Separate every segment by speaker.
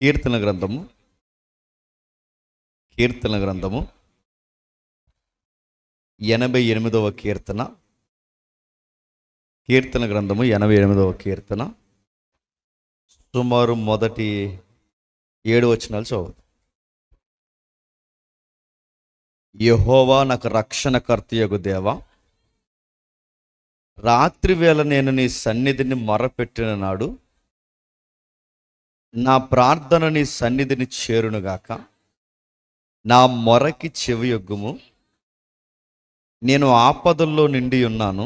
Speaker 1: కీర్తన గ్రంథము కీర్తన గ్రంథము 88వ కీర్తన. కీర్తన గ్రంథము 88వ కీర్తన సుమారు మొదటి 7 వచనాలు చదువు. యెహోవా నాకు రక్షణకర్తయగు దేవా, రాత్రి వేళ నేను నీ సన్నిధిని మొరపెట్టిన నాడు నా ప్రార్థన నీ సన్నిధిని చేరునుగాక. నా మొరకి చెవియొగ్గుము. నేను ఆపదల్లో నిండి ఉన్నాను.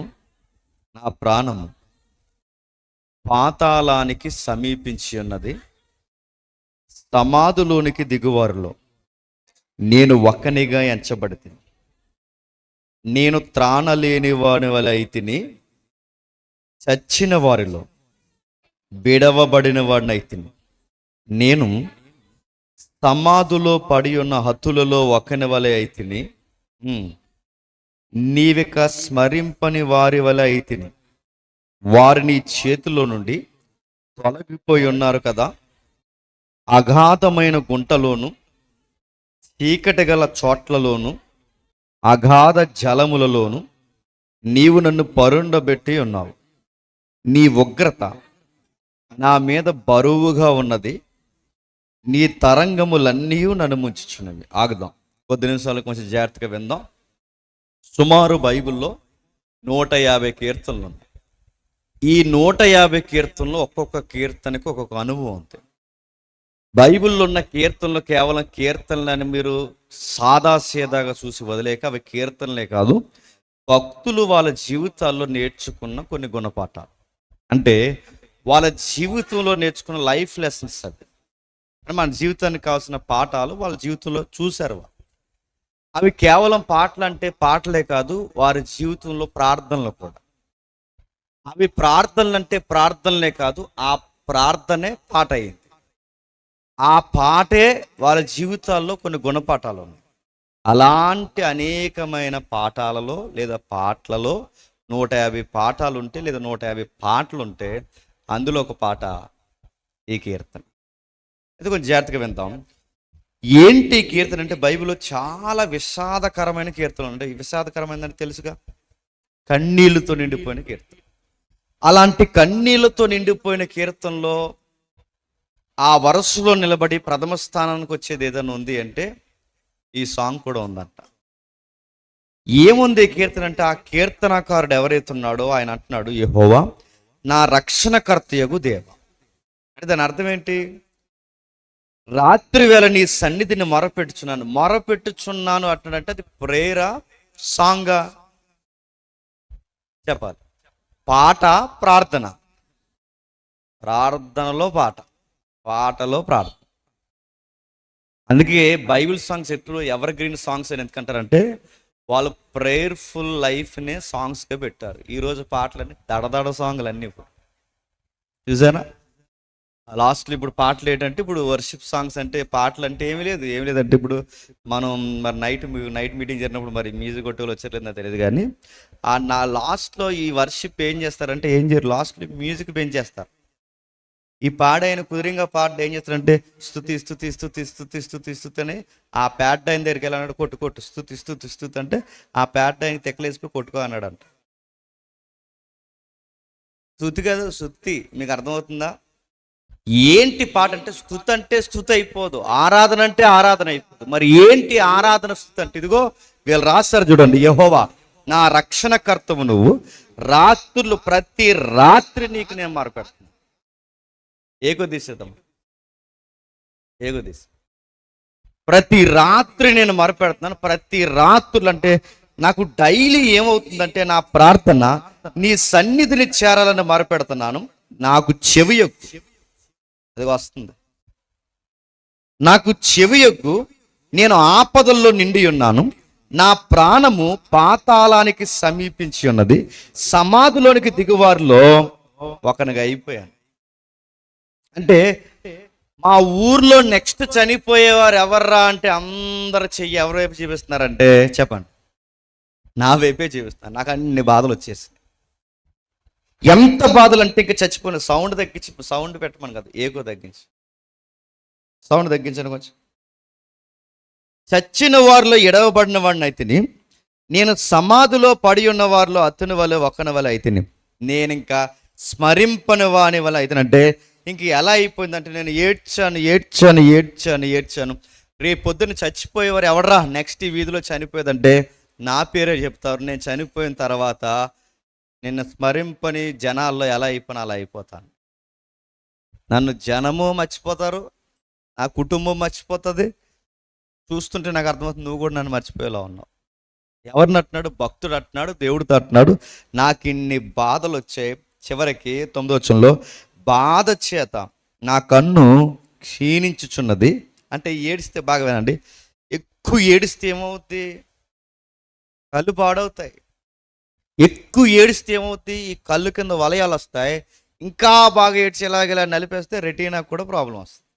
Speaker 1: నా ప్రాణము పాతాళానికి సమీపించి ఉన్నది. సమాధులోనికి దిగువారిలో నేను ఒక్కనిగా ఎంచబడితిని. నేను త్రాణలేని వాని వలె అయితిని. చచ్చిన వారిలో విడవబడిన వాడిని అయితిని. నేను సమాధులో పడి ఉన్న హతులలో ఒకని వలె అయితిని. నీవిక స్మరింపని వారి వలె అయితిని. వారిని చేతిలో నుండి తొలగిపోయి ఉన్నారు కదా. అగాధమైన గుంటలోను చీకటి గల చోట్లలోను అగాధ జలములలోను నీవు నన్ను పరుండబెట్టి ఉన్నావు. నీ ఉగ్రత నా మీద బరువుగా ఉన్నది. నీ తరంగములన్నీ నన్ను ముంచుచున్నవి. ఆగుదాం, కొద్ది నిమిషాలు కొంచెం జాగ్రత్తగా విందాం. సుమారు బైబిల్లో 150 కీర్తనలు ఉన్నాయి. ఈ 150 కీర్తనలు ఒక్కొక్క కీర్తనకు ఒక్కొక్క అనుభవం ఉంది. బైబిల్లో ఉన్న కీర్తనలు కేవలం కీర్తనలని మీరు సాదాసీదాగా చూసి వదిలేక అవి కీర్తనలే కాదు, భక్తులు వాళ్ళ జీవితాల్లో నేర్చుకున్న కొన్ని గుణపాఠాలు. అంటే వాళ్ళ జీవితంలో నేర్చుకున్న లైఫ్ లెసన్స్. అది మన జీవితానికి కావాల్సిన పాఠాలు వాళ్ళ జీవితంలో చూశారు. అవి కేవలం పాటలు అంటే పాటలే కాదు, వారి జీవితంలో ప్రార్థనలు కూడా. అవి ప్రార్థనలు అంటే ప్రార్థనలే కాదు, ఆ ప్రార్థనే పాట అయింది. ఆ పాటే వాళ్ళ జీవితాల్లో కొన్ని గుణపాఠాలు ఉన్నాయి. అలాంటి అనేకమైన పాఠాలలో లేదా పాటలలో 150 పాఠాలు ఉంటే లేదా 150 పాటలు ఉంటే అందులో ఒక పాట ఈ కీర్తన. అయితే కొంచెం జాగ్రత్తగా విందాం. ఏంటి కీర్తన అంటే బైబిల్లో చాలా విషాదకరమైన కీర్తనలు ఉంటాయి. విషాదకరమైనదంటే తెలుసుగా, కన్నీళ్లతో నిండిపోయిన కీర్తన. అలాంటి కన్నీళ్లతో నిండిపోయిన కీర్తనలో ఆ వరుసలో నిలబడి ప్రథమ స్థానానికి వచ్చేది ఏదైనా ఉంది అంటే ఈ సాంగ్ కూడా ఉందంట. ఏముంది ఈ కీర్తన అంటే, ఆ కీర్తనకారుడు ఎవరైతే ఉన్నాడో ఆయన అంటున్నాడు, యెహోవా నా రక్షణకర్తయగు దేవా. అంటే దాని అర్థం ఏంటి? రాత్రి వేళ నీ సన్నిధిని మొరపెట్టుచున్నాను అంటున్నట్టు అది ప్రేయరా, సాంగా? చెప్పాలి. పాట, ప్రార్థన. ప్రార్థనలో పాట, పాటలో ప్రార్థన. అందుకే బైబిల్ సాంగ్స్ ఎప్పుడు ఎవర్ గ్రీన్ సాంగ్స్ అని ఎందుకంటారంటే వాళ్ళు ప్రేయర్ఫుల్ లైఫ్నే సాంగ్స్గా పెట్టారు. ఈరోజు పాటలన్నీ దడదడ సాంగ్లు అన్నీ ఇప్పుడు చూసారా. లాస్ట్లో ఇప్పుడు పాటలు ఏంటంటే, ఇప్పుడు వర్షిప్ సాంగ్స్ అంటే పాటలు అంటే ఏమీ లేదంటే ఇప్పుడు మనం మరి నైట్ మీటింగ్ జరిగినప్పుడు మరి మ్యూజిక్ కొట్టుకోలు వచ్చేట్లేదు నాకు తెలియదు, కానీ నా లాస్ట్లో ఈ వర్షిప్ ఏం చేస్తారంటే ఏం చేయరు, లాస్ట్లో మ్యూజిక్ పెంచేస్తారు. ఈ పాడైన కుదిరింగా పాట ఏం చేస్తారంటే స్తుతి స్తుతి స్తుతి స్తుతి స్తుతి స్తుతి అని ఆ ప్యాడ్ ఆయన దగ్గరికి వెళ్ళాడు. కొట్టు స్తుతి స్తుతి స్తుతి అంటే ఆ ప్యాడ్ ఆయన తెక్కలేసిపోయి కొట్టుకో అన్నాడంట. స్తుతి కదా స్తుతి, మీకు అర్థమవుతుందా? ఏంటి పాట అంటే స్తుతి అయిపోదు, ఆరాధన అంటే ఆరాధన అయిపోదు. మరి ఏంటి ఆరాధన స్తుతి అంటే? ఇదిగో వీళ్ళు రాస్తారు చూడండి, యెహోవా నా రక్షణకర్తవు నువ్వు, రాత్రులు ప్రతి రాత్రి నీకు నేను మొరపెడుతున్నాను. ఏకోదీశం ప్రతి రాత్రి నేను మొరపెడుతున్నాను. ప్రతి రాత్రులు అంటే నాకు డైలీ ఏమవుతుందంటే నా ప్రార్థన నీ సన్నిధిని చేరాలని మొరపెడుతున్నాను. నాకు చెవియొగ్గు, అది వస్తుంది. నాకు చెవియొగ్గు, నేను ఆపదల్లో నిండి ఉన్నాను. నా ప్రాణము పాతాళానికి సమీపించి ఉన్నది. సమాధిలోనికి దిగువారిలో ఒకనిగా అయిపోయాను. అంటే మా ఊర్లో నెక్స్ట్ చనిపోయేవారు ఎవర్రా అంటే అందరు చెయ్యి ఎవరి వైపు చూపిస్తున్నారంటే చెప్పండి, నా వైపే చూపిస్తున్నారు. నాకు అన్ని బాధలు వచ్చేసి, ఎంత బాధలు అంటే ఇంకా చచ్చిపోయిన సౌండ్ తగ్గించి, సౌండ్ పెట్టమని కదా, ఏకో తగ్గించి సౌండ్ తగ్గించండి కొంచెం. చచ్చిన వారిలో ఎడవబడిన వాడిని అయితేని, నేను సమాధిలో పడి ఉన్న వారిలో అతని వల్ల ఒకని వల్ల అయితేని, నేను ఇంకా స్మరింపని వాని వల్ల అయితేనంటే ఇంక ఎలా అయిపోయిందంటే, నేను ఏడ్చాను. రేపు పొద్దున్న చచ్చిపోయేవారు ఎవడరా నెక్స్ట్ ఈ వీధిలో చనిపోయేదంటే నా పేరే చెప్తారు. నేను చనిపోయిన తర్వాత నిన్ను స్మరింపని జనాల్లో ఎలా అయిపోయినా అలా అయిపోతాను. నన్ను జనము మర్చిపోతారు, నా కుటుంబం మర్చిపోతుంది. చూస్తుంటే నాకు అర్థమవుతుంది, నువ్వు కూడా నన్ను మర్చిపోయేలా ఉన్నావు. ఎవరిని అంటున్నాడు? భక్తుడు అంటున్నాడు, దేవుడితో అంటున్నాడు. నాకు ఇన్ని బాధలు వచ్చాయి. చివరికి 9వ వచనంలో, బాధ చేత నా కన్ను క్షీణించుచున్నది. అంటే ఏడిస్తే బాగా వినండి, ఎక్కువ ఏడిస్తే ఏమవుద్ది? కళ్ళు పాడవుతాయి. ఎక్కువ ఏడిస్తే ఏమవుద్ది? ఈ కళ్ళు కింద వలయాలు వస్తాయి. ఇంకా బాగా ఏడ్చేలాగా నలిపేస్తే రెటీనా కూడా ప్రాబ్లం వస్తుంది.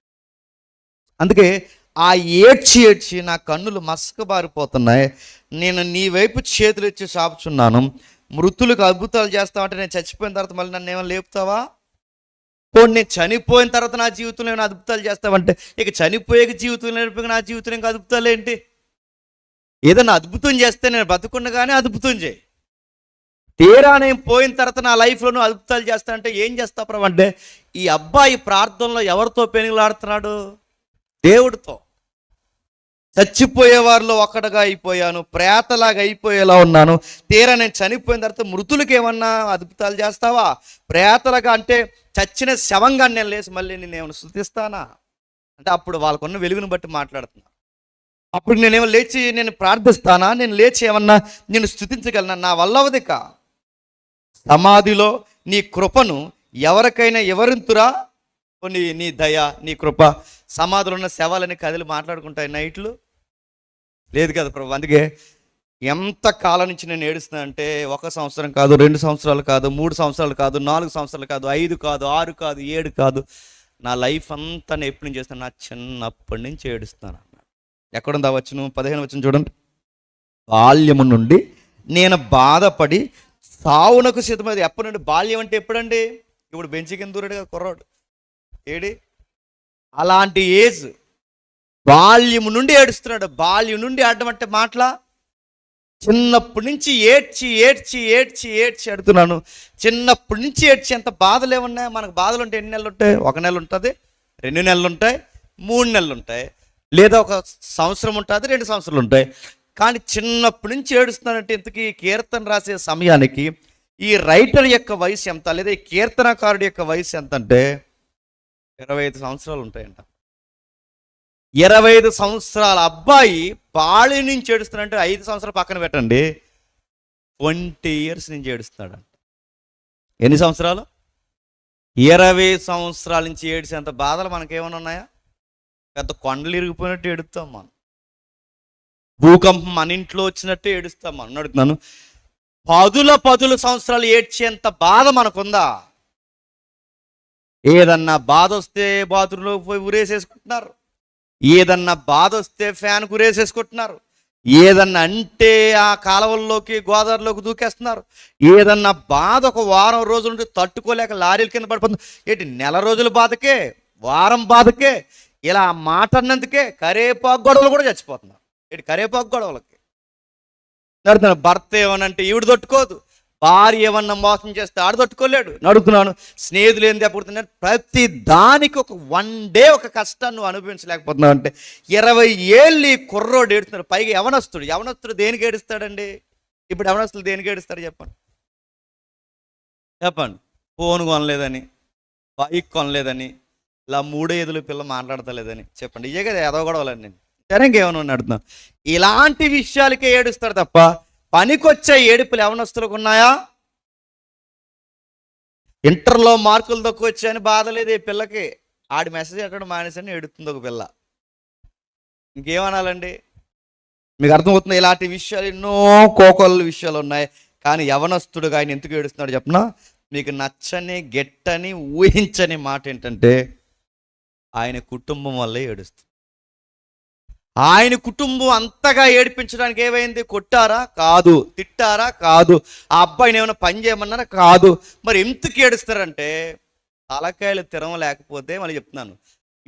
Speaker 1: అందుకే ఆ ఏడ్చి నా కన్నులు మసకబారిపోతున్నాయి. నేను నీ వైపు చేతులు ఇచ్చి చాపుచున్నాను. మృతులకు అద్భుతాలు చేస్తావంటే నేను చచ్చిపోయిన తర్వాత మళ్ళీ నన్ను ఏమైనా లేపుతావా? పోనీ నేను చనిపోయిన తర్వాత నా జీవితంలో ఏమైనా అద్భుతాలు చేస్తావంటే, ఇక చనిపోయే జీవితం నేర్పి నా జీవితంలో ఇంకా అద్భుతాలు ఏంటి? ఏదైనా అద్భుతం చేస్తే నేను బతుకుండగానే అద్భుతం చేయి. తీరా నేను పోయిన తర్వాత నా లైఫ్లో అద్భుతాలు చేస్తానంటే ఏం చేస్తా ప్రభు అంటే, ఈ అబ్బాయి ప్రార్థనలో ఎవరితో పెనుగులాడుతున్నాడు? దేవుడితో. చచ్చిపోయే వారిలో ఒక్కడగా అయిపోయాను, ప్రేతలాగా అయిపోయేలా ఉన్నాను. తీరా నేను చనిపోయిన తర్వాత మృతులకు ఏమన్నా అద్భుతాలు చేస్తావా? ప్రేతలుగా అంటే చచ్చిన శవంగా నేను లేచి మళ్ళీ నేను ఏమైనా స్తుతిస్తానా? అంటే అప్పుడు వాళ్ళకున్న వెలుగును బట్టి మాట్లాడుతున్నా. అప్పుడు నేనేమో లేచి నేను ప్రార్థిస్తానా? నేను లేచి ఏమన్నా నేను స్తుతించగలనా? నా వల్ల అవదిక. సమాధిలో నీ కృపను ఎవరికైనా ఎవరింతురా? నీ దయ, నీ కృప. సమాధిలో ఉన్న శవాలని కదిలి మాట్లాడుకుంటాయి నైట్లు? లేదు కదా ప్రభు. అందుకే ఎంత కాలం నుంచి నేను ఏడుస్తున్నా అంటే, 1 సంవత్సరం కాదు, 2 సంవత్సరాలు కాదు, 3 సంవత్సరాలు కాదు, 4 సంవత్సరాలు కాదు, 5 కాదు, 6 కాదు, 7 కాదు. నా లైఫ్ అంతా నేను ఎప్పటి నుంచి చేస్తాను? నా చిన్నప్పటి నుంచి ఏడుస్తాను అన్నాడు. ఎక్కడుందా వచనం? 15 వచనం చూడండి. బాల్యము నుండి నేను బాధపడి సావునకు సిద్ధమైంది. ఎప్పటి నుండి? బాల్యం అంటే ఎప్పుడండి? ఇప్పుడు బెంచి కింద దూరాడుగా కుర్రాడు. ఏడి అలాంటి ఏజ్. బాల్యం నుండి ఏడుస్తున్నాడు. బాల్యం నుండి ఆడడం అంటే మాటలా? చిన్నప్పటి నుంచి ఏడ్చి అడుగుతున్నాను. చిన్నప్పటి నుంచి ఏడ్చి ఎంత బాధలు ఏమున్నాయి మనకు? బాధలు ఉంటే ఎన్ని నెలలు ఉంటాయి? 1 నెల ఉంటుంది, 2 నెలలు ఉంటాయి, 3 నెలలు ఉంటాయి, లేదా 1 సంవత్సరం ఉంటుంది, 2 సంవత్సరాలు ఉంటాయి. కానీ చిన్నప్పటి నుంచి ఏడుస్తున్నానంటే, ఇంతకీ కీర్తన రాసే సమయానికి ఈ రైటర్ యొక్క వయసు ఎంత, లేదా ఈ కీర్తనకారుడి యొక్క వయసు ఎంత అంటే 25 సంవత్సరాలు ఉంటాయంట. 25 సంవత్సరాల అబ్బాయి బాల్య నుంచి ఏడుస్తున్నాడంటే 5 సంవత్సరాలు పక్కన పెట్టండి, 20 years నుంచి ఏడుస్తున్నాడు. ఎన్ని సంవత్సరాలు? 20 సంవత్సరాల నుంచి ఏడిసేంత బాధలు మనకేమైనా ఉన్నాయా? పెద్ద కొండలు ఇరిగిపోయినట్టు ఏడుస్తాం మనం. భూకంపం మన ఇంట్లో వచ్చినట్టు ఏడుస్తాం మనం. అడుగుతున్నాను, 10 సంవత్సరాలు ఏడ్చేంత బాధ మనకుందా? ఏదన్నా బాధ వస్తే బాత్రూంలో పోయి ఉరేసేసుకుంటున్నారు, ఏదన్నా బాధ వస్తే ఫ్యాన్కు ఉరేసేసుకుంటున్నారు, ఏదన్నా అంటే ఆ కాలువల్లోకి గోదావరిలోకి దూకేస్తున్నారు. ఏదన్నా బాధ 1 వారం రోజుల నుండి తట్టుకోలేక లారీల కింద పడిపోతుంది. ఏంటి నెల రోజుల బాధకే, వారం బాధకే, ఇలా మాట అన్నందుకే కరేపాకు గొడవలు కూడా చచ్చిపోతున్నారు. ఏంటి కరేపాకు గొడవలకి? నడుతున్నాను. భర్త ఏమనంటే ఈవిడ తట్టుకోదు, భార్య ఏమన్నా మోసం చేస్తే ఆడు తట్టుకోలేడు. నడుతున్నాను. స్నేహితులు ఏం దెబ్బడుతున్నారు? ప్రతి దానికి ఒక 1 day ఒక కష్టాన్ని నువ్వు అనుభవించలేకపోతున్నావు అంటే 20 ఏళ్ళు ఈ కుర్రోడు ఏడుస్తున్నాడు. పైగా యవనస్తుడు దేనికి ఏడుస్తాడండి? ఇప్పుడు యవనస్తులు దేనికి ఏడుస్తాడు చెప్పండి? ఫోన్ కొనలేదని, బైక్ కొనలేదని, ఇలా 3 పిల్ల మాట్లాడతలేదని చెప్పండి. ఇవే కదా ఏదో గొడవలని. నేను సరే ఇంకేమన్నా అడుగుతున్నాను. ఇలాంటి విషయాలకే ఏడుస్తాడు తప్ప పనికొచ్చే ఏడుపులు యవనస్తులకు ఉన్నాయా? ఇంటర్లో మార్కులు తక్కువ వచ్చాయని బాధ లేదు ఈ పిల్లకి. ఆడి మెసేజ్ ఎక్కడ మానేసని ఏడుతుంది ఒక పిల్ల. ఇంకేమనాలండి? మీకు అర్థమవుతుంది? ఇలాంటి విషయాలు ఎన్నో కోకొల్ల విషయాలు ఉన్నాయి. కానీ యవనస్తుడుగా ఆయన ఎందుకు ఏడుస్తున్నాడు చెప్పనా? మీకు నచ్చని, గెట్టని, ఊహించని మాట ఏంటంటే ఆయన కుటుంబం వల్లే ఏడుస్తుంది. ఆయన కుటుంబం అంతగా ఏడిపించడానికి ఏమైంది? కొట్టారా? కాదు. తిట్టారా? కాదు. ఆ అబ్బాయిని ఏమైనా పని చేయమన్నారా? కాదు. మరి ఎందుకు ఏడుస్తారంటే తలకాయలు తిరగలేకపోతే, మళ్ళీ చెప్తున్నాను,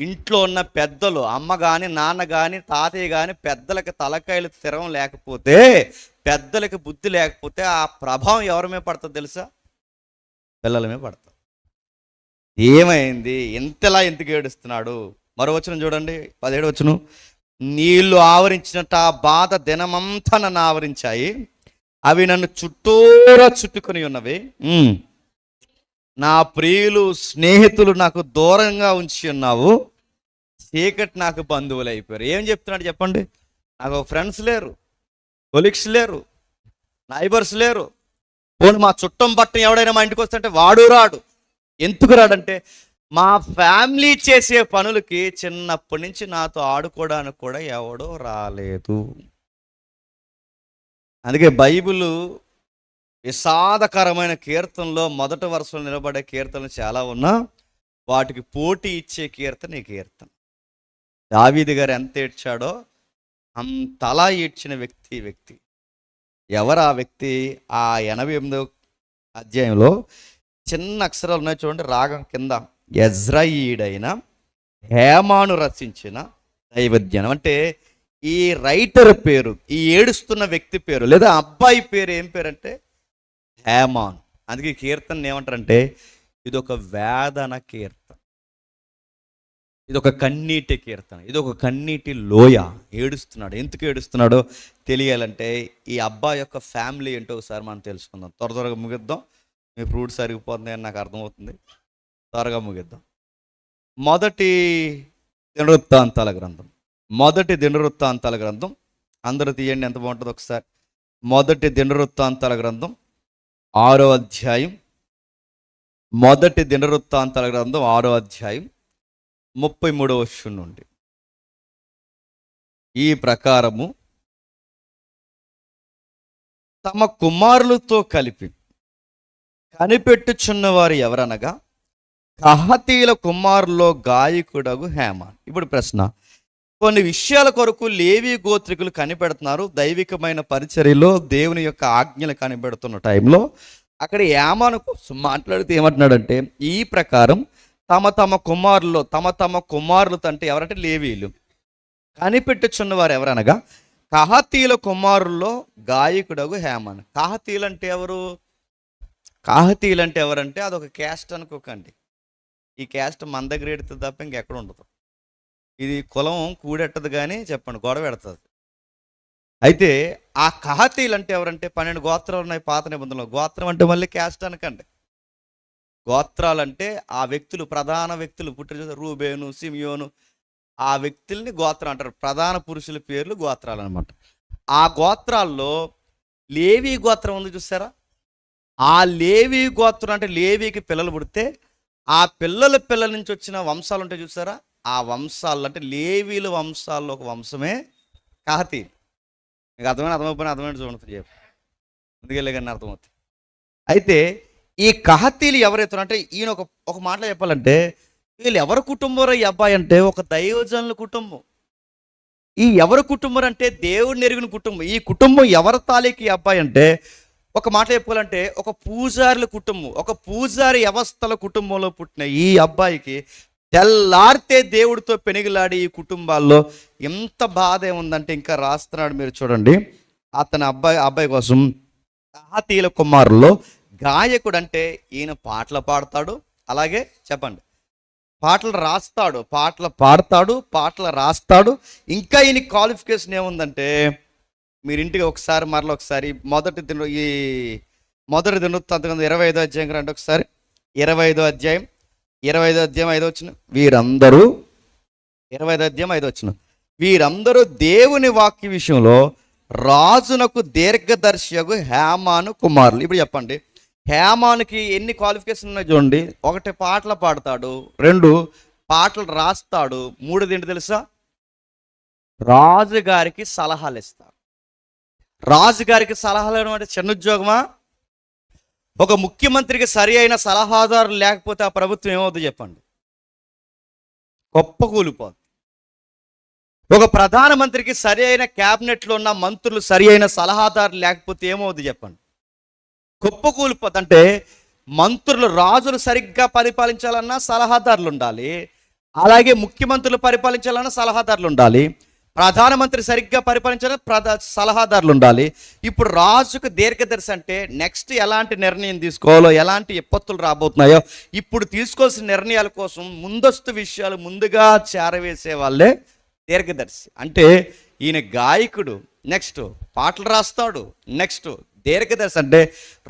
Speaker 1: ఇంట్లో ఉన్న పెద్దలు, అమ్మ కానీ, నాన్న కానీ, తాతయ్య కానీ, పెద్దలకి తలకాయలు స్థిరం లేకపోతే, పెద్దలకి బుద్ధి లేకపోతే ఆ ప్రభావం ఎవరి మీద పడుతుంది తెలుసా? పిల్లల మీద పడుతుంది. ఏమైంది, ఇంతలా ఎందుకు ఏడుస్తున్నాడు? మరో వచనం చూడండి, 17 వచనం. నీళ్లు ఆవరించినట్టు ఆ బాధ దినమంతా నన్ను ఆవరించాయి, అవి నన్ను చుట్టూరా చుట్టుకొని ఉన్నవి. నా ప్రియులు, స్నేహితులు నాకు దూరంగా ఉంచి ఉన్నావు, చీకటి నాకు బంధువులు అయిపోయారు. ఏం చెప్తున్నాడు చెప్పండి? నాకు ఫ్రెండ్స్ లేరు, కొలీగ్స్ లేరు, నైబర్స్ లేరు. పోనీ మా చుట్టం పట్టం ఎవడైనా మా ఇంటికి వస్తుంటే వాడు రాడు. ఎందుకు రాడంటే, మా ఫ్యామిలీ చేసే పనులకి చిన్నప్పటి నుంచి నాతో ఆడుకోవడానికి కూడా ఎవడో రాలేదు. అందుకే బైబిల్ విషాదకరమైన కీర్తనలో మొదటి వరుసలో నిలబడే కీర్తనలు చాలా ఉన్నా, వాటికి పోటీ ఇచ్చే కీర్తన ఈ కీర్తన. దావీదు గారు ఎంత ఏడ్చాడో అంతలా ఏడ్చిన వ్యక్తి. ఎవరు ఆ వ్యక్తి? ఆ 88వ అధ్యాయంలో చిన్న అక్షరాలు ఉన్నాయి చూడండి, రాగం కింద. యెజ్రెయీయుడైన హేమాను రచించిన దైవజ్ఞానం. అంటే ఈ రైటర్ పేరు, ఈ ఏడుస్తున్న వ్యక్తి పేరు లేదా అబ్బాయి పేరు ఏం పేరు అంటే హేమాన్. అందుకే ఈ కీర్తన ఏమంటారంటే ఇది ఒక వేదన కీర్తన, ఇది ఒక కన్నీటి కీర్తన, ఇది ఒక కన్నీటి లోయ. ఏడుస్తున్నాడు. ఎందుకు ఏడుస్తున్నాడో తెలియాలంటే ఈ అబ్బాయి యొక్క ఫ్యామిలీ ఏంటో ఒకసారి మనం తెలుసుకుందాం. త్వరగా ముగిద్దాం, మీ ఫ్రూట్స్ సరిగిపోతుంది అని నాకు అర్థమవుతుంది. త్వరగా ముగిద్దాం. మొదటి దినవృత్తాంతాల గ్రంథం అందరూ తీయండి, ఎంత బాగుంటుందో ఒకసారి. మొదటి దినవృత్తాంతాల గ్రంథం 6వ అధ్యాయం, మొదటి దినవృత్తాంతాల గ్రంథం 6వ అధ్యాయం 33వ వచనం నుండి. ఈ ప్రకారము తమ కుమారులతో కలిపి కనిపెట్టుచున్నవారు ఎవరనగా కహతీల కుమారులో గాయకుడగు హేమాన్. ఇప్పుడు ప్రశ్న, కొన్ని విషయాల కొరకు లేవి గోత్రికులు కనిపెడుతున్నారు. దైవికమైన పరిచర్యలో దేవుని యొక్క ఆజ్ఞలు కనిపెడుతున్న టైంలో అక్కడ హేమాను కోసం మాట్లాడితే ఏమంటున్నాడంటే, ఈ ప్రకారం తమ కుమారులతో అంటే ఎవరంటే లేవీలు కనిపెట్టుచున్నవారు ఎవరనగా కహతీల కుమారుల్లో గాయకుడగు హేమాన్. కహతీలు అంటే ఎవరంటే అదొక క్యాస్ట్ అనుకోకండి. ఈ క్యాస్ట్ మన దగ్గర ఎడుతుంది తప్ప ఇంకెక్కడ ఉండదు. ఇది కులం కూడెట్టదు కానీ చెప్పండి గొడవ పెడుతుంది. అయితే ఆ కహతీలు అంటే ఎవరంటే 12 గోత్రాలు ఉన్నాయి పాత నిబంధనలో. గోత్రం అంటే మళ్ళీ క్యాస్ట్ అనకండి. గోత్రాలంటే ఆ వ్యక్తులు, ప్రధాన వ్యక్తులు పుట్టిన రూబేను, సిమియోను, ఆ వ్యక్తుల్ని గోత్రం అంటారు. ప్రధాన పురుషుల పేర్లు గోత్రాలు అనమాట. ఆ గోత్రాల్లో లేవి గోత్రం ఉంది చూసారా? ఆ లేవి గోత్రం అంటే లేవికి పిల్లలు పుడితే ఆ పిల్లల నుంచి వచ్చిన వంశాలు ఉంటాయి చూసారా? ఆ వంశాలు అంటే లేవీల వంశాల్లో ఒక వంశమే కహతీలు. మీకు అర్థమైన చూడండి, ముందుకెళ్ళే కానీ అర్థమవుతుంది. అయితే ఈ కహతీలు ఎవరైతున్నారు అంటే ఈయన ఒక మాటలో చెప్పాలంటే వీళ్ళు ఎవరి కుటుంబం ఈ అబ్బాయి అంటే ఒక దైవజనుల కుటుంబం. ఈ ఎవరి కుటుంబం అంటే దేవుడిని ఎరిగిన కుటుంబం. ఈ కుటుంబం ఎవరి తాలూకు ఈ అబ్బాయి అంటే ఒక మాట చెప్పుకోవాలంటే ఒక పూజారుల కుటుంబం, ఒక పూజారి వ్యవస్థల కుటుంబంలో పుట్టిన ఈ అబ్బాయికి తెల్లారితే దేవుడితో పెనుగులాడి ఈ కుటుంబాల్లో ఎంత బాధ ఏముందంటే ఇంకా రాస్తున్నాడు. మీరు చూడండి, అతని అబ్బాయి కోసం కహతీల కుమారుల్లో గాయకుడు అంటే ఈయన పాటలు పాడతాడు, అలాగే చెప్పండి పాటలు రాస్తాడు, పాటలు పాడతాడు, పాటలు రాస్తాడు. ఇంకా ఈయన క్వాలిఫికేషన్ ఏముందంటే మీరు ఇంటికి మరలా ఒకసారి మొదటి దినవృత్తాంతం 25వ అధ్యాయం రండి ఒకసారి. 25వ అధ్యాయం 5వ వచనం. వీరందరూ 25వ అధ్యాయం 5వ వచనం. వీరందరూ దేవుని వాక్య విషయంలో రాజునకు దీర్ఘదర్శియగు హేమాను కుమారులు. ఇప్పుడు చెప్పండి, హేమానుకి ఎన్ని క్వాలిఫికేషన్ ఉన్నాయి చూడండి. 1 పాటలు పాడతాడు, 2 పాటలు రాస్తాడు, 3 ఏంటి తెలుసా? రాజుగారికి సలహాలు ఇస్తాడు. రాజుగారికి సలహాలు ఇవ్వడం అంటే చిన్న ఉద్యోగమా? ఒక ముఖ్యమంత్రికి సరి అయిన సలహాదారులు లేకపోతే ఆ ప్రభుత్వం ఏమవుతుంది చెప్పండి? గొప్ప కూలిపోతుంది. ఒక ప్రధానమంత్రికి సరి అయిన క్యాబినెట్లో ఉన్న మంత్రులు సరి అయిన సలహాదారులు లేకపోతే ఏమవుతుంది చెప్పండి? గొప్ప కూలిపోతుంది. అంటే మంత్రులు, రాజులు సరిగ్గా పరిపాలించాలన్నా సలహాదారులు ఉండాలి, అలాగే ముఖ్యమంత్రులు పరిపాలించాలన్నా సలహాదారులు ఉండాలి, ప్రధానమంత్రి సరిగ్గా పరిపాలించాలని సలహాదారులు ఉండాలి. ఇప్పుడు రాజుకు దీర్ఘదర్శి అంటే నెక్స్ట్ ఎలాంటి నిర్ణయం తీసుకోవాలో, ఎలాంటి విపత్తులు రాబోతున్నాయో ఇప్పుడు తీసుకోవాల్సిన నిర్ణయాల కోసం ముందస్తు విషయాలు ముందుగా చేరవేసే వాళ్ళే దీర్ఘదర్శి. అంటే ఈయన గాయకుడు, నెక్స్ట్ పాటలు రాస్తాడు, నెక్స్ట్ దీర్ఘదర్శి అంటే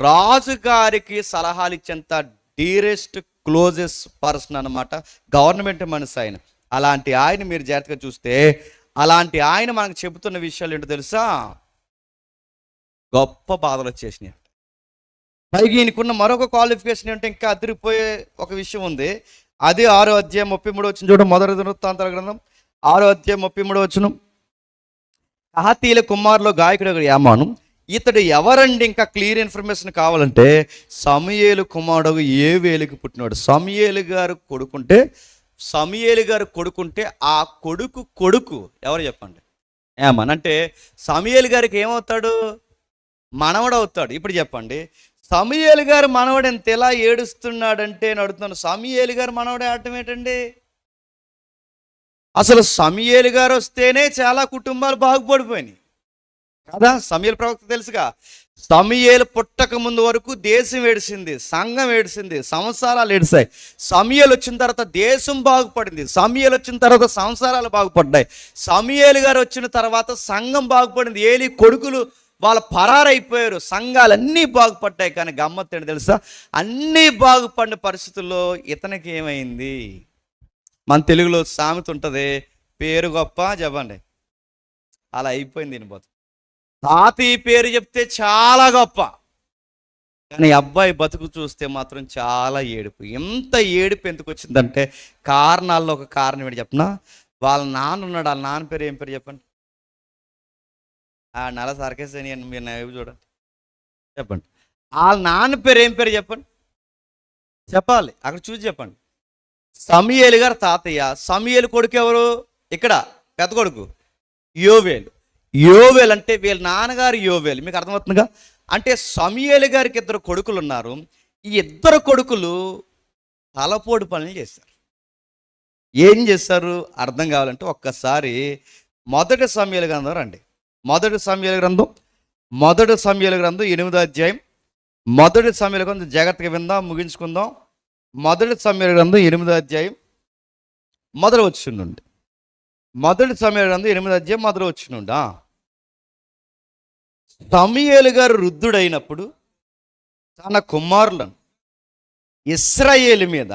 Speaker 1: రాజుగారికి సలహాలు ఇచ్చేంత డీరెస్ట్ క్లోజెస్ట్ పర్సన్ అనమాట, గవర్నమెంట్ మనిషి ఆయన. అలాంటి ఆయన మీరు జాగ్రత్తగా చూస్తే, అలాంటి ఆయన మనకు చెబుతున్న విషయాలు ఏంటో తెలుసా? గొప్ప బాధలు వచ్చేసినాయి. పైగా ఈయనకున్న మరొక క్వాలిఫికేషన్ ఏంటంటే ఇంకా అదిరిపోయే ఒక విషయం ఉంది. అది 6వ అధ్యాయం 33 వచ్చిన చూడండి. మొదటి వృత్తాంతాల గ్రంథం 6వ అధ్యాయం 33 వచ్చును. కహాతీల కుమారులో గాయకుడు యామాను, ఇతడు ఎవరండి? ఇంకా క్లియర్ ఇన్ఫర్మేషన్ కావాలంటే సమూయేలు కుమారుడు యోవేలుకు పుట్టినాడు. సమూయేలు గారు కొడుకుంటే ఆ కొడుకు ఎవరు చెప్పండి? ఏమన్ అంటే సమూయేలు గారికి ఏమవుతాడు? మనవడు అవుతాడు. ఇప్పుడు చెప్పండి, సమూయేలు గారు మనవడు ఎంత ఎలా ఏడుస్తున్నాడంటే అని అడుగుతున్నాను. సమూయేలు గారు మనవడు ఆడటం ఏంటండి? అసలు సమూయేలు గారు వస్తేనే చాలా కుటుంబాలు బాగుపడిపోయినాయి కదా. సమూయేలు ప్రవక్త తెలుసుగా, సమూయేలు పుట్టక ముందు వరకు దేశం ఏడిసింది, సంఘం ఏడిసింది, సంసారాలు ఏడిసాయి. సమూయేలు వచ్చిన తర్వాత దేశం బాగుపడింది, సమూయేలు వచ్చిన తర్వాత సంసారాలు బాగుపడ్డాయి, సమూయేలు గారు వచ్చిన తర్వాత సంఘం బాగుపడింది. ఏలి కొడుకులు వాళ్ళ పరారైపోయారు, సంఘాలన్నీ బాగుపడ్డాయి. కానీ గమ్మత్తు ఏంటి తెలుసా? అన్నీ బాగుపడిన పరిస్థితుల్లో ఇతనికి ఏమైంది? మన తెలుగులో సామెత ఉంటుంది, పేరు గొప్ప చెప్పండి, అలా అయిపోయింది దీని బతుకు. తాతయ్య పేరు చెప్తే చాలా గొప్ప, కానీ అబ్బాయి బతుకు చూస్తే మాత్రం చాలా ఏడుపు. ఎంత ఏడుపు ఎందుకు వచ్చిందంటే కారణాల్లో ఒక కారణం ఏంటి చెప్పనా? వాళ్ళ నాన్న ఉన్నాడు, వాళ్ళ నాన్న పేరు ఏం పేరు చెప్పండి? నల సర్కేసని అని మీరు నవ్వు చూడండి, చెప్పండి. వాళ్ళ నాన్న పేరు ఏం పేరు చెప్పండి? చెప్పాలి, అక్కడ చూసి చెప్పండి. సమూయేలు గారు తాతయ్య. సమూయేలు కొడుకు ఎవరు? ఇక్కడ పెద్ద కొడుకు యోవేలు. యోవేలు అంటే వీళ్ళ నాన్నగారు యోవేలు. మీకు అర్థమవుతుందిగా? అంటే సమూయేలు గారికి 2 కొడుకులు ఉన్నారు. ఈ 2 కొడుకులు తలపోటు పనులు చేశారు. ఏం చేశారు అర్థం కావాలంటే ఒక్కసారి మొదటి సమూయేలు గ్రంథం రండి. మొదటి సమూయేలు గ్రంథం 8వ అధ్యాయం. మొదటి సమూయేలు గ్రంథం జాగ్రత్తగా విందాం, ముగించుకుందాం. మొదటి సమూయేలు గ్రంథం 8వ అధ్యాయం మొదలు వచ్చిండండి. మొదటి సమూయేలు గ్రంథం 8వ అధ్యాయం మొదలు వచ్చిండా. సమూయేలు గారు వృద్ధుడైనప్పుడు తన కుమారులను ఇశ్రాయేలు మీద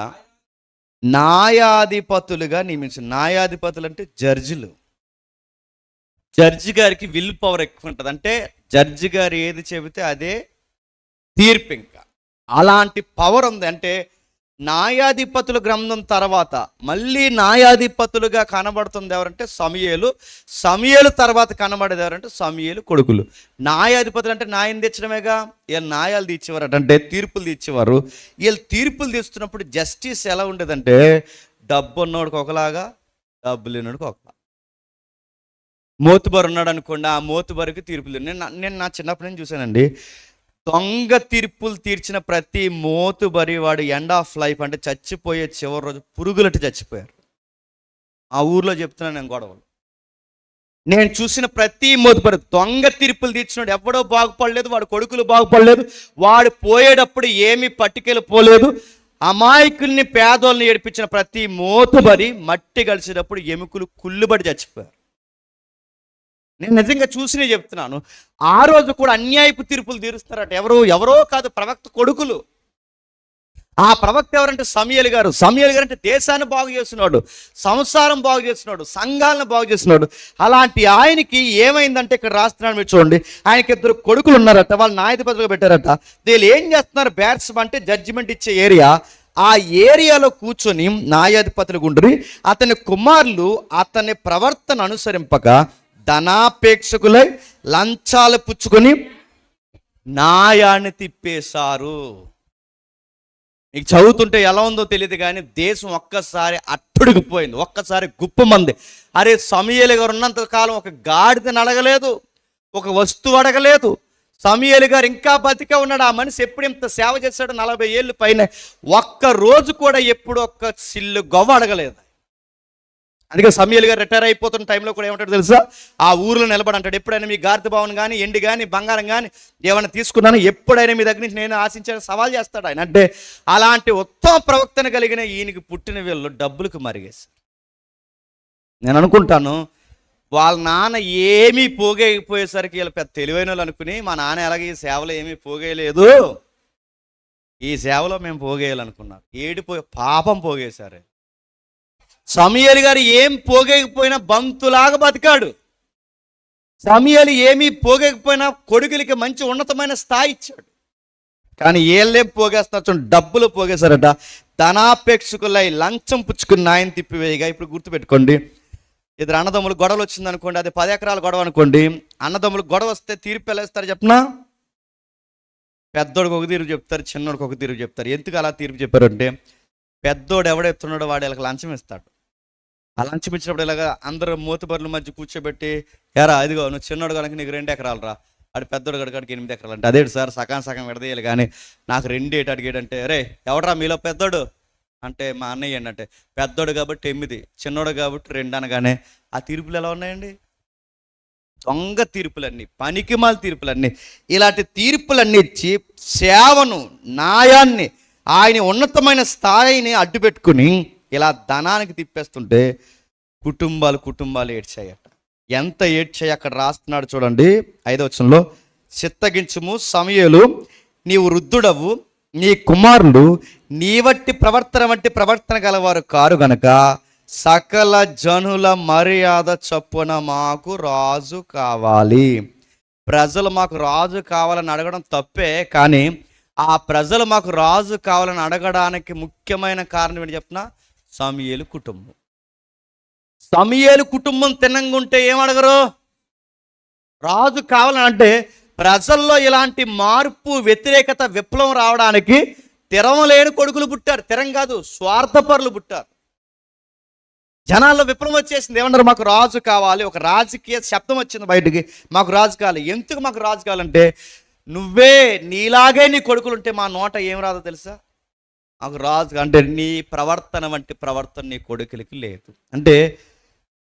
Speaker 1: న్యాయాధిపతులుగా నియమించారు. న్యాయాధిపతులు అంటే జడ్జిలు. జడ్జి గారికి విల్ పవర్ ఎక్కువ ఉంటుంది. అంటే జడ్జి గారు ఏది చెబితే అదే తీర్పు. ఇంకా అలాంటి పవర్ ఉంది. అంటే న్యాయాధిపతుల గ్రంథం తర్వాత మళ్ళీ న్యాయాధిపతులుగా కనబడుతుంది ఎవరంటే సమూయేలు. సమూయేలు తర్వాత కనబడేది ఎవరంటే సమూయేలు కొడుకులు. న్యాయాధిపతులు అంటే న్యాయం తెచ్చడమేగా. వీళ్ళు న్యాయాలు తీర్చేవారు, అంటే తీర్పులు తీర్చేవారు. వీళ్ళు తీర్పులు తీస్తున్నప్పుడు జస్టిస్ ఎలా ఉండేదంటే డబ్బు ఉన్నోడికి ఒకలాగా, డబ్బు లేనోడికి ఒకలా. మోతుబరు ఉన్నాడు అనుకోండి, ఆ మోతుబరికి తీర్పులు. నేను నా చిన్నప్పటి నుంచి చూశానండి, దొంగ తీర్పులు తీర్చిన ప్రతి మోతుబరి వాడు ఎండ్ ఆఫ్ లైఫ్ అంటే చచ్చిపోయే చివరి రోజు పురుగులట్టు చచ్చిపోయారు. ఆ ఊర్లో చెప్తున్నాను నేను గొడవలు. నేను చూసిన ప్రతి మోతుబరి దొంగ తీర్పులు తీర్చినాడు ఎవడో బాగుపడలేదు, వాడు కొడుకులు బాగుపడలేదు, వాడు పోయేటప్పుడు ఏమీ పట్టుకెళ్ళిపోలేదు. అమాయకుల్ని పేదోళ్ళని ఏడిపించిన ప్రతి మోతుబరి మట్టి కలిసేటప్పుడు ఎముకలు కుళ్ళుబడి చచ్చిపోయారు. నేను నిజంగా చూసినే చెప్తున్నాను. ఆ రోజు కూడా అన్యాయపు తీర్పులు తీరుస్తారట. ఎవరో కాదు, ప్రవక్త కొడుకులు. ఆ ప్రవక్త ఎవరంటే సమూయేలు గారు. సమూయేలు గారు అంటే దేశాన్ని బాగు చేస్తున్నాడు, సంసారం బాగు చేస్తున్నాడు, సంఘాలను బాగు చేస్తున్నాడు. అలాంటి ఆయనకి ఏమైందంటే ఇక్కడ రాస్తున్నాడు, మీరు చూడండి. ఆయనకి 2 కొడుకులు ఉన్నారట, వాళ్ళు న్యాయాధిపతులుగా పెట్టారట. వీళ్ళు ఏం చేస్తున్నారు? బ్యాట్స్ అంటే జడ్జిమెంట్ ఇచ్చే ఏరియా. ఆ ఏరియాలో కూర్చొని న్యాయాధిపతులు గుండ్రి అతని కుమారులు అతని ప్రవర్తన అనుసరింపక ధనాపేక్షకులై లంచాలు పుచ్చుకొని న్యాయాన్ని తిప్పేశారు. మీకు చదువుతుంటే ఎలా ఉందో తెలియదు కానీ దేశం ఒక్కసారి అట్టుడికిపోయింది, ఒక్కసారి గుప్పమంది. అరే సమూయేలు గారు ఉన్నంత కాలం ఒక గాడిదని అడగలేదు, ఒక వస్తువు అడగలేదు. సమూయేలు గారు ఇంకా బతికే ఉన్నాడు. ఆ మనిషి ఎప్పుడు ఇంత సేవ చేశాడు? 40 ఏళ్ళు పైన. ఒక్క రోజు కూడా ఎప్పుడు ఒక్క సిల్లు గవ్వ అడగలేదు. అందుకే సమూయేలు గారు రిటైర్ అయిపోతున్న టైంలో కూడా ఏమంటాడు తెలుసా? ఆ ఊర్లో నిలబడి అంటాడు, ఎప్పుడైనా మీ గార్త భవన్ కానీ ఎండి కానీ బంగారం కానీ ఏమైనా తీసుకున్నాను, ఎప్పుడైనా మీ దగ్గర నుంచి నేను ఆశించాను సవాల్ చేస్తాడు ఆయన. అంటే అలాంటి ఉత్తమ ప్రవక్తన కలిగిన ఈయనకి పుట్టిన వీళ్ళు డబ్బులకు మరిగేశారు. నేను అనుకుంటాను వాళ్ళ నాన్న ఏమీ పోగేయకపోయేసరికి వీళ్ళు పెద్ద తెలివైన వాళ్ళు అనుకుని, మా నాన్న ఎలాగ ఈ సేవలో ఏమీ పోగేయలేదు, ఈ సేవలో మేము పోగేయాలనుకున్నాం. పాపం పోగేశారు. సమూయేలు గారు ఏం పోగేయకపోయినా బంతులాగా బతికాడు. సమూయేలు ఏమీ పోగేయకపోయినా కొడుకులకి మంచి ఉన్నతమైన స్థాయి ఇచ్చాడు. కానీ ఏళ్ళేం పోగేస్తున్నా, డబ్బులు పోగేశారట. ధనాపేక్షకులై లంచం పుచ్చుకుని నాయన తిప్పివేయగా. ఇప్పుడు గుర్తుపెట్టుకోండి, ఇద్దరు అన్నదమ్ములు గొడవలు వచ్చింది అనుకోండి, అది 10 ఎకరాల గొడవ అనుకోండి. అన్నదమ్ములు గొడవ వస్తే తీర్పు ఎలా ఇస్తారు చెప్పనా? పెద్దోడికి ఒక తీర్పు చెప్తారు, చిన్నోడికి ఒక తీర్పు చెప్తారు. ఎందుకు అలా తీర్పు చెప్పారంటే, పెద్దోడు ఎవడెత్తున్నాడో వాడు వీళ్ళకి లంచం ఇస్తాడు. ఆ లంచం ఇచ్చినప్పుడు ఇలాగా అందరూ మూతబర్ల మధ్య కూర్చోబెట్టి, ఎరా ఇదిగో నువ్వు చిన్నోడు కనుక నీకు 2 ఎకరాలు రా, ఆడు పెద్దోడు గడికాడికి 8 ఎకరాలు అంటే, అదేంటి సార్ సగం సగం విడదీయాలి కానీ నాకు 2 అడిగేటంటే, రే ఎవడరా మీలో పెద్దోడు అంటే మా అన్నయ్య అంటే, పెద్దోడు కాబట్టి 8, చిన్నోడు కాబట్టి 2 అనగానే ఆ తీర్పులు ఎలా ఉన్నాయండి? దొంగ తీర్పులన్నీ, పనికిమాల తీర్పులన్నీ. ఇలాంటి తీర్పులన్నీ ఇచ్చి సేవను, న్యాయాన్ని, ఆయన ఉన్నతమైన స్థాయిని అడ్డుపెట్టుకుని ఇలా ధనానికి తిప్పేస్తుంటే కుటుంబాలు ఏడ్చాయట. ఎంత ఏడ్చాయి అక్కడ రాస్తున్నాడు చూడండి 5వ వచనంలో. చిత్తగించుము సమూయేలు, నీవు వృద్ధుడవు, నీ కుమారులు నీ వంటి ప్రవర్తన గలవారు కారు గనక సకల జనుల మర్యాద చొప్పున మాకు రాజు కావాలి. ప్రజలు మాకు రాజు కావాలని అడగడం తప్పే, కానీ ఆ ప్రజలు మాకు రాజు కావాలని అడగడానికి ముఖ్యమైన కారణం ఏంటి చెప్పిన? సమూయేలు కుటుంబం. సమూయేలు కుటుంబం తిన్నంగుంటే ఏమడగరు? రాజు కావాలని. అంటే ప్రజల్లో ఇలాంటి మార్పు, వ్యతిరేకత, విప్లవం రావడానికి తిరం లేని కొడుకులు పుట్టారు. తిరం కాదు, స్వార్థపరులు పుట్టారు. జనాల్లో విప్లవం వచ్చేసింది. ఏమన్నారు? మాకు రాజు కావాలి. ఒక రాజకీయ శబ్దం వచ్చింది బయటికి, మాకు రాజు కావాలి. ఎందుకు మాకు రాజు కావాలంటే, నువ్వే నీలాగే నీ కొడుకులుంటే మా నోట ఏం రాదో తెలుసా? మాకు రాజు అంటే నీ ప్రవర్తన వంటి ప్రవర్తన నీ కొడుకులకి లేదు. అంటే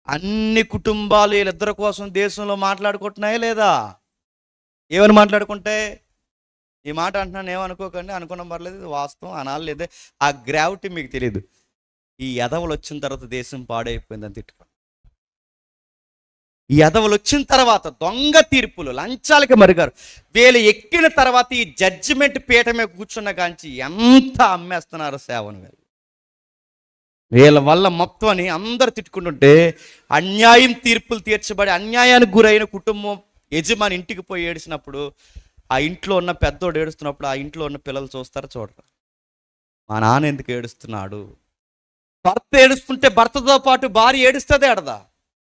Speaker 1: అన్ని కుటుంబాలు వీళ్ళిద్దరి కోసం దేశంలో మాట్లాడుకుంటున్నాయా లేదా? ఏమని మాట్లాడుకుంటే, ఈ మాట అంటున్నాను ఏమనుకోకండి, అనుకున్నాం పర్లేదు, ఇది వాస్తవం అనాలి. లేదా ఆ గ్రావిటీ మీకు తెలియదు. ఈ ఎదవలు వచ్చిన తర్వాత దేశం పాడైపోయిందని తిట్టుకోండి. ఈ ఎదవలు వచ్చిన తర్వాత దొంగ తీర్పులు, లంచాలకి మరిగారు. వీళ్ళు ఎక్కిన తర్వాత ఈ జడ్జిమెంట్ పీఠ మీద కూర్చున్న కాంచి ఎంత అమ్మేస్తున్నారు సేవను. వీళ్ళ వల్ల మొత్తం అని అందరు తిట్టుకుంటుంటే, అన్యాయం తీర్పులు తీర్చబడి అన్యాయానికి గురైన కుటుంబం యజమాని ఇంటికి పోయి ఏడిచినప్పుడు, ఆ ఇంట్లో ఉన్న పెద్దోడు ఏడుస్తున్నప్పుడు ఆ ఇంట్లో ఉన్న పిల్లలు చూస్తారు, చూడరు. మా నాన్న ఎందుకు ఏడుస్తున్నాడు? భర్త ఏడుస్తుంటే భర్తతో పాటు భార్య ఏడుస్తుంది,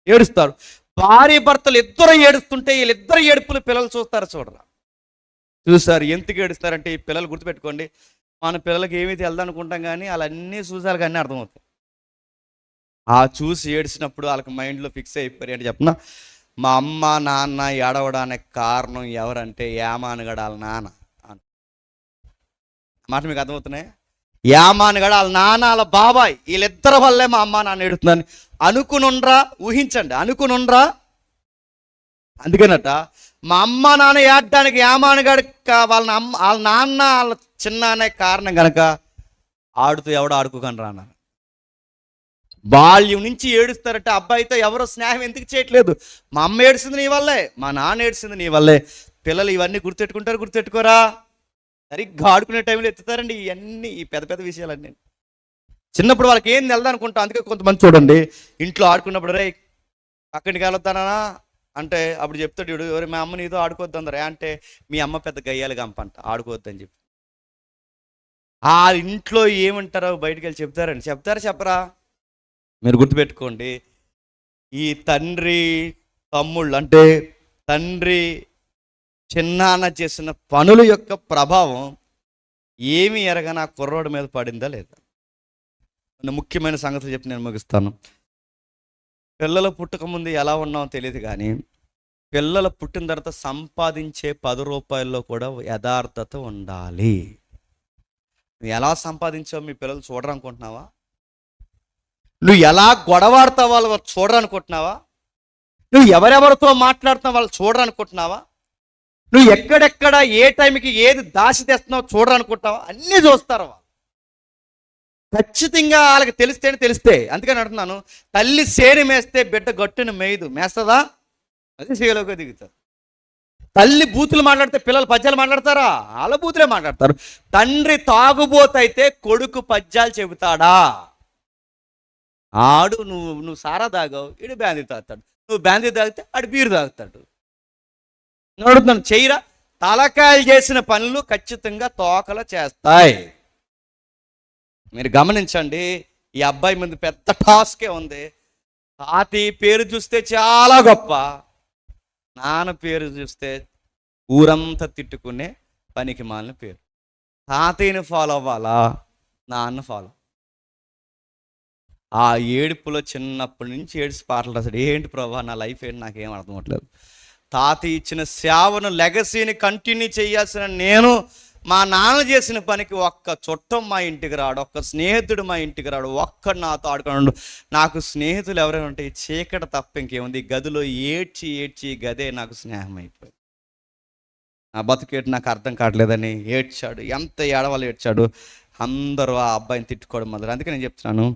Speaker 1: ఏడుస్తారు. భార్య భర్తలు ఇద్దరు ఏడుస్తుంటే వీళ్ళిద్దరు ఏడుపులు పిల్లలు చూస్తారు, చూడరా? చూస్తారు. ఎందుకు ఏడుస్తారంటే, ఈ పిల్లలు గుర్తుపెట్టుకోండి, మన పిల్లలకి ఏమీ తెలదనుకుంటాం కానీ వాళ్ళన్నీ చూసారు కానీ అర్థమవుతాయి. ఆ చూసి ఏడిచినప్పుడు వాళ్ళకి మైండ్లో ఫిక్స్ అయిపోయారు. అంటే చెప్పిన, మా అమ్మ నాన్న ఏడవడానికి కారణం ఎవరంటే యామానుగడ వాళ్ళ నాన్న అని. మాట మీకు అర్థమవుతున్నాయి? యామానుగడ వాళ్ళ నాన్న, వాళ్ళ బాబాయ్, వీళ్ళిద్దరి వల్లే మా అమ్మ నాన్న ఏడుతుందని అనుకునుండ్రా. ఊహించండి, అనుకునుండ్రా. అందుకనట మా అమ్మ నాన్న ఏడడానికి యామానుగడ వాళ్ళ నాన్న వాళ్ళ చిన్న అనే కారణం కనుక ఆడుతూ ఎవడు ఆడుకోకండి రా. బాల్యం నుంచి ఏడుస్తారట. అబ్బాయితో ఎవరో స్నేహం ఎందుకు చేయట్లేదు? మా అమ్మ ఏడుస్తుంది నీ వల్లే, మా నాన్న ఏడుస్తుంది నీ వల్లే. పిల్లలు ఇవన్నీ గుర్తెట్టుకోరా? సరిగ్గా ఆడుకునే టైంలో ఎత్తుతారండి ఇవన్నీ, ఈ పెద్ద పెద్ద విషయాలన్నీ. చిన్నప్పుడు వాళ్ళకి ఏం తెలదనుకుంటాం. అందుకే కొంతమంది చూడండి, ఇంట్లో ఆడుకున్నప్పుడు రే అక్కడికి వెళ్ళొద్దానా అంటే అప్పుడు చెప్తాడు, వీడు ఎవరు మా అమ్మ నీతో ఆడుకోవద్దు అందరు అంటే, మీ అమ్మ పెద్ద గయ్యాలి గంపంట, ఆడుకోవద్దని చెప్పి. ఆ ఇంట్లో ఏమంటారో బయటికి వెళ్ళి చెప్తారా చెప్పరా? మీరు గుర్తుపెట్టుకోండి, ఈ తండ్రి తమ్ముళ్ళు అంటే తండ్రి చిన్నాన్న చేసిన పనుల యొక్క ప్రభావం ఏమి ఎరగనా కుర్రోడి మీద పడిందా లేదా? ముఖ్యమైన సంగతులు చెప్పి నేను ముగిస్తాను. పిల్లలు పుట్టకముందు ఎలా ఉన్నామో తెలియదు కానీ, పిల్లలు పుట్టిన తర్వాత సంపాదించే 10 రూపాయల్లో కూడా యథార్థత ఉండాలి. నువ్వు ఎలా సంపాదించావు మీ పిల్లలు చూడరనుకుంటున్నావా? నువ్వు ఎలా గొడవాడతావు వాళ్ళు చూడరనుకుంటున్నావా? నువ్వు ఎవరెవరితో మాట్లాడుతున్నావు వాళ్ళు చూడరనుకుంటున్నావా? నువ్వు ఎక్కడెక్కడ ఏ టైంకి ఏది దాచి తెస్తున్నావు చూడరనుకుంటున్నావా? అన్నీ చూస్తారు వాళ్ళు. ఖచ్చితంగా వాళ్ళకి తెలిస్తే అందుకని అంటున్నాను, తల్లి సేని మేస్తే బిడ్డ గట్టును మేయదు, మేస్తుందా? అది సేలోకి దిగుతారు. తల్లి బూతులు మాట్లాడితే పిల్లలు పద్యాలు మాట్లాడతారా? వాళ్ళ బూతులే మాట్లాడతారు. తండ్రి తాగుబోతైతే కొడుకు పద్యాలు చెబుతాడా? ఆడు నువ్వు సారా తాగావు, ఇడు బ్యాందీ తాగుతాడు. నువ్వు బ్యాందీ తాగితే ఆడు బీరు తాగుతాడు. అడుగుతున్నాను, చెయ్యరా? తలకాయలు చేసిన పనులు ఖచ్చితంగా తోకలు చేస్తాయి. మీరు గమనించండి, ఈ అబ్బాయి ముందు పెద్ద టాస్కే ఉంది. తాతయ్య పేరు చూస్తే చాలా గొప్ప, నాన్న పేరు చూస్తే ఊరంతా తిట్టుకునే పనికి మాలిన పేరు. తాతయ్యని ఫాలో అవ్వాలా, నాన్న ఫాలో? ఆ ఏడుపులో చిన్నప్పటి నుంచి ఏడిసి పాటలు రాశాడు. ఏంటి ప్రభా నా లైఫ్ ఏంటి, నాకేం అర్థం అవ్వట్లేదు. తాతయ్య ఇచ్చిన సేవను, లెగసీని కంటిన్యూ చేయాల్సిన నేను మా నాన్న చేసిన పనికి ఒక్క చుట్టం మా ఇంటికి రాడు, ఒక్క స్నేహితుడు మా ఇంటికి రాడు, ఒక్కడు నాతో ఆడుకున్నాడు. నాకు స్నేహితులు ఎవరైనా ఉంటే చీకటి తప్ప ఇంకేముంది? గదిలో ఏడ్చి గదే నాకు స్నేహం అయిపోయింది. నా బతుకేటి నాకు అర్థం కావట్లేదని ఏడ్చాడు. ఎంత ఏడవాళ్ళు ఏడ్చాడు. అందరూ ఆ అబ్బాయిని తిట్టుకోవడం మొదలు. అందుకే నేను చెప్తున్నాను,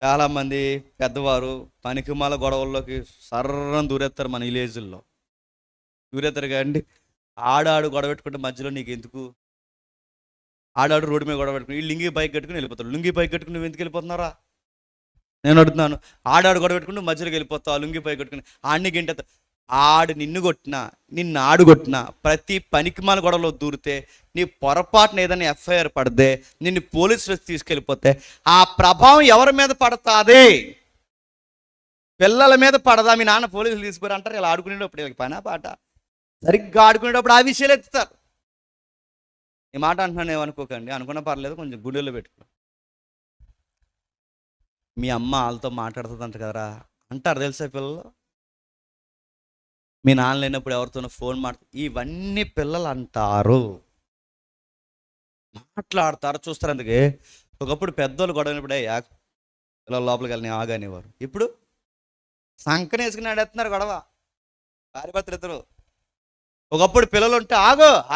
Speaker 1: చాలామంది పెద్దవారు పనికిమాల గొడవల్లోకి సర్రం దూరేస్తారు. మన విలేజుల్లో దూరేస్తారు కదండి. ఆడాడు గొడవ పెట్టుకుంటే మధ్యలో నీకు ఎందుకు? ఆడాడు రోడ్డు మీద గొడవ పెట్టుకుని వీళ్ళు లుంగీ బైక్ కట్టుకుని వెళ్ళిపోతాడు. లుంగీ బైక్ కట్టుకుని నువ్వు ఎందుకు వెళ్ళిపోతున్నారా? నేను అడుగుతున్నాను. ఆడాడు గొడవ పెట్టుకుని నువ్వు మధ్యలోకి వెళ్ళిపోతావు లుంగీ బైక్ కట్టుకుని. ఆడిని గింట ఆడు నిన్ను కొట్టినా, నిన్ను ఆడు కొట్టినా, ప్రతి పనికిమాల గొడవలో దూరితే, నీ పొరపాటున ఏదైనా ఎఫ్ఐఆర్ పడితే, నిన్ను పోలీసులు తీసుకెళ్ళిపోతే ఆ ప్రభావం ఎవరి మీద పడుతుంది? పిల్లల మీద పడదా? మీ నాన్న పోలీసులు తీసుకుపోయారు అంటారు. ఇలా ఆడుకునేటప్పుడు వీళ్ళకి పనా పాట? సరిగ్గా ఆడుకునేటప్పుడు ఆ విషయాలు ఎత్తుతారు. ఈ మాట అంటున్నాను ఏమనుకోకండి, అనుకున్నా పర్లేదు, కొంచెం గుండెల్లో పెట్టుకో. మీ అమ్మ వాళ్ళతో మాట్లాడుతుందంట కదరా అంటారు, తెలుసా పిల్లలు? మీ నాన్న లేనప్పుడు ఎవరితోనో ఫోన్ ఇవన్నీ పిల్లలు అంటారు, మాట్లాడతారు, చూస్తారు. అందుకే ఒకప్పుడు పెద్దోళ్ళు గొడవనప్పుడే పిల్లల లోపలికి వెళ్ళి ఆగానేవారు. ఇప్పుడు సంకనేసుకుని ఆడేస్తున్నారు గొడవ, భార్యాభర్తలు ఇద్దరు. ఒకప్పుడు పిల్లలు ఉంటే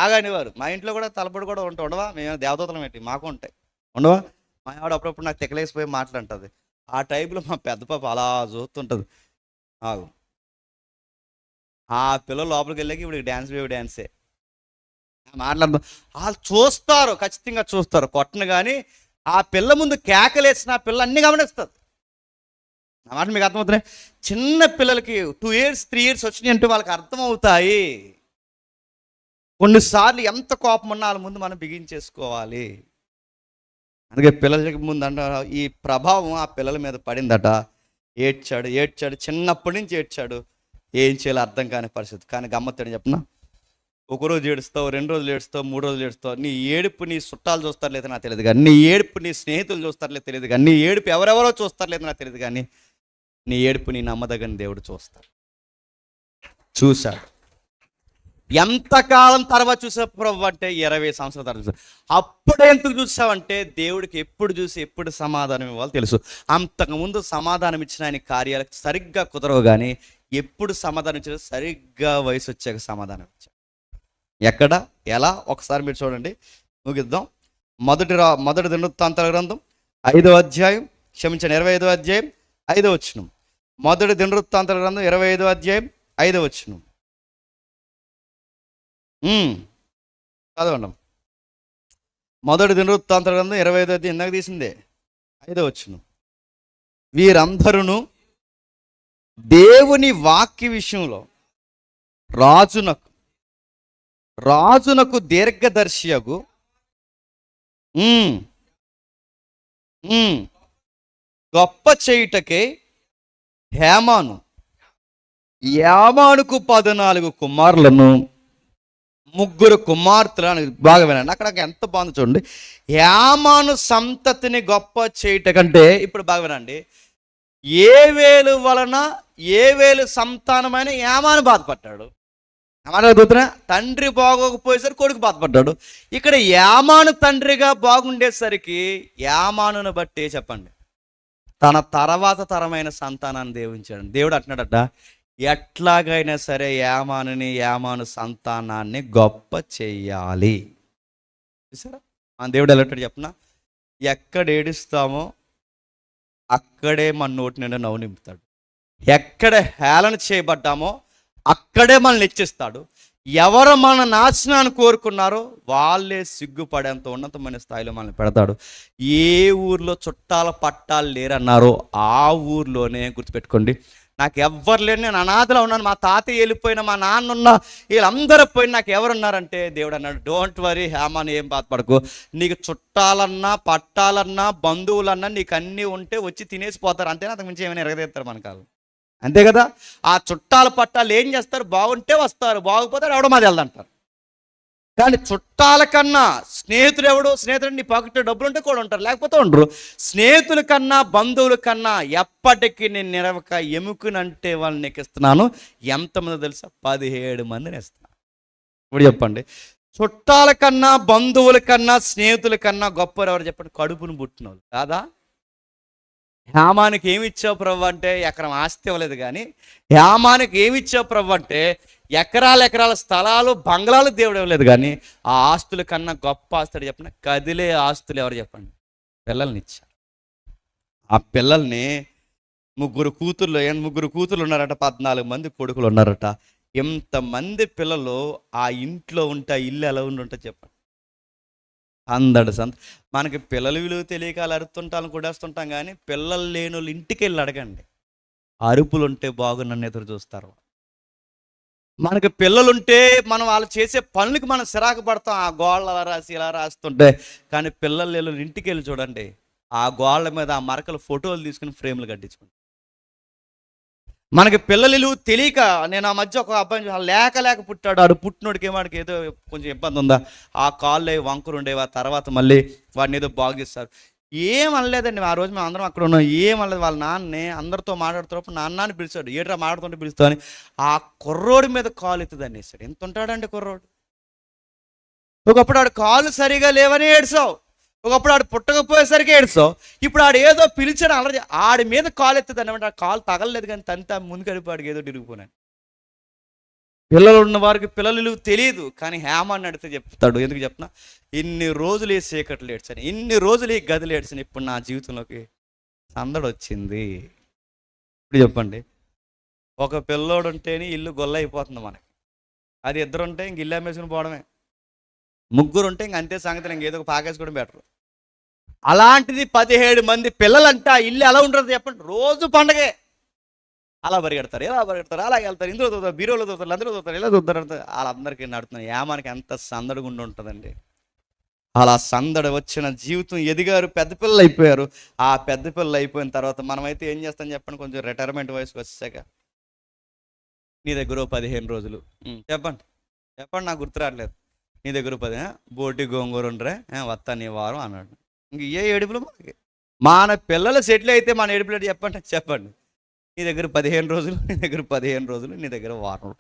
Speaker 1: ఆగానేవారు. మా ఇంట్లో కూడా తలపడి కూడా ఉండవా? మేము దేవదూతలం ఏంటి, మాకు ఉంటాయి ఉండవా? మా ఆవిడ అప్పుడప్పుడు నాకు తెక్కలేసిపోయి మాట్లాడుతుంది. ఆ టైంలో మా పెద్ద పాప అలా చూస్తుంటుంది. ఆగు, ఆ పిల్లలు లోపలికి వెళ్ళాక ఇప్పుడు డ్యాన్సే మాట్లాడదాం. వాళ్ళు చూస్తారు, ఖచ్చితంగా చూస్తారు. కొట్టను కానీ ఆ పిల్ల ముందు కేకలేసిన ఆ పిల్ల అన్నీ గమనిస్తుంది. ఆ మాట మీకు అర్థమవుతున్నాయి? చిన్న పిల్లలకి 2 years 3 years వచ్చినాయి అంటే వాళ్ళకి అర్థమవుతాయి. కొన్నిసార్లు ఎంత కోపం ఉన్నా వాళ్ళ ముందు మనం బిగించేసుకోవాలి. అందుకే పిల్లలకి ముందు అంటారు, ఈ ప్రభావం ఆ పిల్లల మీద పడిందట. ఏడ్చాడు, చిన్నప్పటి నుంచి ఏడ్చాడు. ఏం చేయాలో అర్థం కాని పరిస్థితి. కానీ గమ్మత్తని చెప్పనా, ఒకరోజు ఏడుస్తావు, 2 రోజులు ఏడుస్తావు, 3 రోజులు ఏడుస్తావు. నీ ఏడుపు నీ చుట్టాలు చూస్తారు లేదో నాకు తెలియదు కానీ, నీ ఏడుపు నీ స్నేహితులు చూస్తారు లేదు తెలియదు కానీ, నీ ఏడుపు ఎవరెవరో చూస్తారు లేదో నాకు తెలియదు కానీ, నీ ఏడుపు నీ నమ్మదగని దేవుడు చూశాడు. ఎంతకాలం తర్వాత చూసా ప్రభు అంటే 20 సంవత్సరాల తర్వాత చూసా. అప్పుడే ఎందుకు చూసావంటే దేవుడికి ఎప్పుడు చూసి ఎప్పుడు సమాధానం ఇవ్వాలో తెలుసు. అంతకుముందు సమాధానం ఇచ్చిన ఆయన కార్యాలకు సరిగ్గా కుదరవు కానీ, ఎప్పుడు సమాధానం ఇచ్చారు? సరిగ్గా వయసు వచ్చాక సమాధానం ఇచ్చారు. ఎక్కడ, ఎలా? ఒకసారి మీరు చూడండి, ముగిద్దాం. మొదటి దినవృత్తాంతాల గ్రంథం 5వ అధ్యాయం, క్షమించండి 25వ అధ్యాయం 5వ వచనం. మొదటి దినవృత్తాంతాల గ్రంథం 25వ అధ్యాయం 5వ వచనం చదవండి. మొదటి దినవృత్తాంతాల గ్రంథం 25వ అధ్యాయం ఇందాక తీసిందే 5వ వచనం. వీరందరూ దేవుని వాక్య విషయంలో రాజునకు దీర్ఘదర్శియగు గొప్ప చేయుటకే యామానుకు 14 కుమారులను 3 కుమార్తెలను. బాగా వినండి, అక్కడ ఎంత బాగుంది చూడండి. యామాను సంతతిని గొప్ప చేయుటకంటే, ఇప్పుడు బాగా వినండి, ఏవేలు వలన ఏవేలు సంతానమైన యామాను బాధపడ్డాడు. అడుగుతున్నా, తండ్రి బాగోకపోయేసరికి కొడుకు బాధపడ్డాడు. ఇక్కడ యామాను తండ్రిగా బాగుండేసరికి యామానుని బట్టి చెప్పండి, తన తర్వాత తరమైన సంతానాన్ని దీవించాడు. దేవుడు అంటున్నాడట, ఎట్లాగైనా సరే యామాను సంతానాన్ని గొప్ప చెయ్యాలి. చూసారా మన దేవుడు ఎలా చెప్పనా, ఎక్కడ ఏడుస్తామో అక్కడే మన నోటి నిండా నవ్వు నింపుతాడు. ఎక్కడ హేళన చేయబడ్డామో అక్కడే మనల్ని హెచ్చిస్తాడు. ఎవరు మన నాశనాన్ని కోరుకున్నారో వాళ్ళే సిగ్గుపడేంత ఉన్నతమైన స్థాయిలో మనల్ని పెడతాడు. ఏ ఊర్లో చుట్టాల పట్టాలు లేరన్నారో ఆ ఊర్లోనే, గుర్తుపెట్టుకోండి, నాకు ఎవ్వరు లేరు, నేను అనాథలో ఉన్నాను, మా తాతయ్య వెళ్ళిపోయినా, మా నాన్న ఉన్నా, వీళ్ళందరూ పోయిన నాకు ఎవరున్నారంటే దేవుడు అన్నాడు, డోంట్ వరీ హేమాను, ఏం బాధపడకు, నీకు చుట్టాలన్నా పట్టాలన్నా బంధువులన్నా నీకు అన్నీ ఉంటే వచ్చి తినేసిపోతారు, అంతేనా, అంతకు మించి ఏమైనా ఎరగదీస్తారు మనకాలు, అంతే కదా. ఆ చుట్టాల పట్టాలు ఏం చేస్తారు, బాగుంటే వస్తారు, బాగుపోతారు ఎవడో మాది వెళ్దంటారు. కానీ చుట్టాల కన్నా స్నేహితుడు ఎవడు, స్నేహితుడు నీ పాకెట్లో డబ్బులు ఉంటే కూడా ఉంటారు, లేకపోతే ఉండరు. స్నేహితుల కన్నా బంధువుల కన్నా ఎప్పటికీ నేను నిరవక ఎముకనంటే వాళ్ళని నీకు ఇస్తున్నాను. ఎంతమంది తెలుసా, 17 మందిని ఇస్తున్నాను. ఇప్పుడు చెప్పండి, చుట్టాల కన్నా బంధువుల కన్నా స్నేహితుల కన్నా గొప్పవారు ఎవరు చెప్పండి, కడుపును పుట్టిన వాళ్ళు కాదా. హేమానికి ఏమి ఇచ్చావు ప్రభు అంటే ఎకరం ఆస్తి ఇవ్వలేదు, కానీ హేమానికి ఏమి ఇచ్చావు ప్రభు అంటే ఎకరాల స్థలాలు బంగ్లాలు దేవుడు ఇవ్వలేదు, కానీ ఆ ఆస్తుల కన్నా గొప్ప ఆస్తులు చెప్పండి, కదిలే ఆస్తులు ఎవరు చెప్పండి, పిల్లల్ని ఇచ్చారు. ఆ పిల్లల్ని ముగ్గురు కూతుర్లు ఉన్నారట, 14 మంది కొడుకులు ఉన్నారట. ఎంతమంది పిల్లలు ఆ ఇంట్లో ఉంటే ఆ ఇల్లు ఎలా ఉండి ఉంటుంది చెప్పండి, మనకి పిల్లల విలువ తెలియక అలా అరుతుంటాం కూడేస్తుంటాం, కానీ పిల్లలు లేని వాళ్ళు ఇంటికి వెళ్ళి అడగండి, అరుపులు ఉంటే బాగున్నని ఎదురు చూస్తారు. మనకి పిల్లలుంటే మనం వాళ్ళు చేసే పనులకి మనం సిరాకు పడతాం, ఆ గోళ్ళు అలా రాసి ఇలా రాస్తుంటే. కానీ పిల్లలు లేని ఇంటికి వెళ్ళి చూడండి, ఆ గోళ్ళ మీద ఆ మరకలు ఫోటోలు తీసుకుని ఫ్రేమ్లు కట్టించుకుంటాం. మనకి పిల్లలు తెలియక, నేను ఆ మధ్య ఒక అబ్బాయి లేక పుట్టాడు, ఆడు పుట్టినోడికి వాడికి ఏదో కొంచెం ఇబ్బంది ఉందా, ఆ కాళ్ళు వంకరు ఉండేవి, ఆ తర్వాత మళ్ళీ వాడిని ఏదో బాగు చేస్తారు. ఏం అనలేదండి. ఆ రోజు మేము అందరం అక్కడ ఉన్నాం, ఏం అనలేదు. వాళ్ళ నాన్నే అందరితో మాట్లాడుతున్నప్పుడు నాన్నని పిలిచాడు, ఏట్రా మాట్లాడుతుంటే పిలుస్తా అని. ఆ కుర్రోడి మీద కాలు ఎత్తుది అనేసాడు. ఎంత ఉంటాడండి కుర్రోడు. ఒకప్పుడు ఆడు కాలు సరిగా లేవని ఏడ్చావు, ఒకప్పుడు ఆడు పుట్టకపోయేసరికి ఏడ్చావు, ఇప్పుడు ఆడు ఏదో పిలిచాడు అలరి ఆడి మీద కాలు ఎత్తుది అనమాట. ఆ కాలు తగలలేదు కానీ తంతా ముందు కడిపాడికి ఏదో తిరిగిపోయినాను. పిల్లలు ఉన్న వారికి పిల్లలు తెలియదు, కానీ హేమాన్ని అడిగితే చెప్తాడు. ఎందుకు చెప్పినా, ఇన్ని రోజులు ఈ చీకట్లు ఏడ్చాను, ఇన్ని రోజులు ఈ గదులు ఏడ్చాను, ఇప్పుడు నా జీవితంలోకి సందడి వచ్చింది. ఇప్పుడు చెప్పండి, ఒక పిల్లోడు ఉంటేనే ఇల్లు గొల్ల అయిపోతుంది మనకి, అది ఇద్దరు ఉంటే ఇంక ఇల్లు అమ్మేసుకుని పోవడమే, ముగ్గురు ఉంటే ఇంక అంతే సంగతి, ఇంక ఏదో ఒక పాకేసుకోవడం బెటర్. అలాంటిది 17 మంది పిల్లలంటే ఆ ఇల్లు ఎలా ఉంటుంది చెప్పండి, రోజు పండగే. అలా పరిగెడతారు, ఎలా పరిగెడతారు, అలాగే వెళ్తారు, ఇందులో చూస్తారు, బీరోలో చూస్తారు, అందరూ చూస్తారు, ఇలా చూస్తారు, వాళ్ళందరికీ నడుతున్నారు. ఏమానికి ఎంత సందడి గుండి ఉంటుందండి. అలా సందడి వచ్చిన జీవితం, ఎదిగారు, పెద్ద పిల్లలు అయిపోయారు. ఆ పెద్ద పిల్లలు అయిపోయిన తర్వాత మనమైతే ఏం చేస్తాం చెప్పండి, కొంచెం రిటైర్మెంట్ వయసుకు వచ్చాక నీ దగ్గర 15 రోజులు చెప్పండి నాకు గుర్తు రావట్లేదు, నీ దగ్గర 10 బోటి గోంగూర ఉండరే వస్తా నీ వారం అన్నాడు. ఇంక ఏ ఏడుపులు మనకి. మన పిల్లలు సెటిల్ అయితే మన ఏడుపులు చెప్పండి నీ దగ్గర 15 రోజులు, నీ దగ్గర 15 రోజులు, నీ దగ్గర వారం.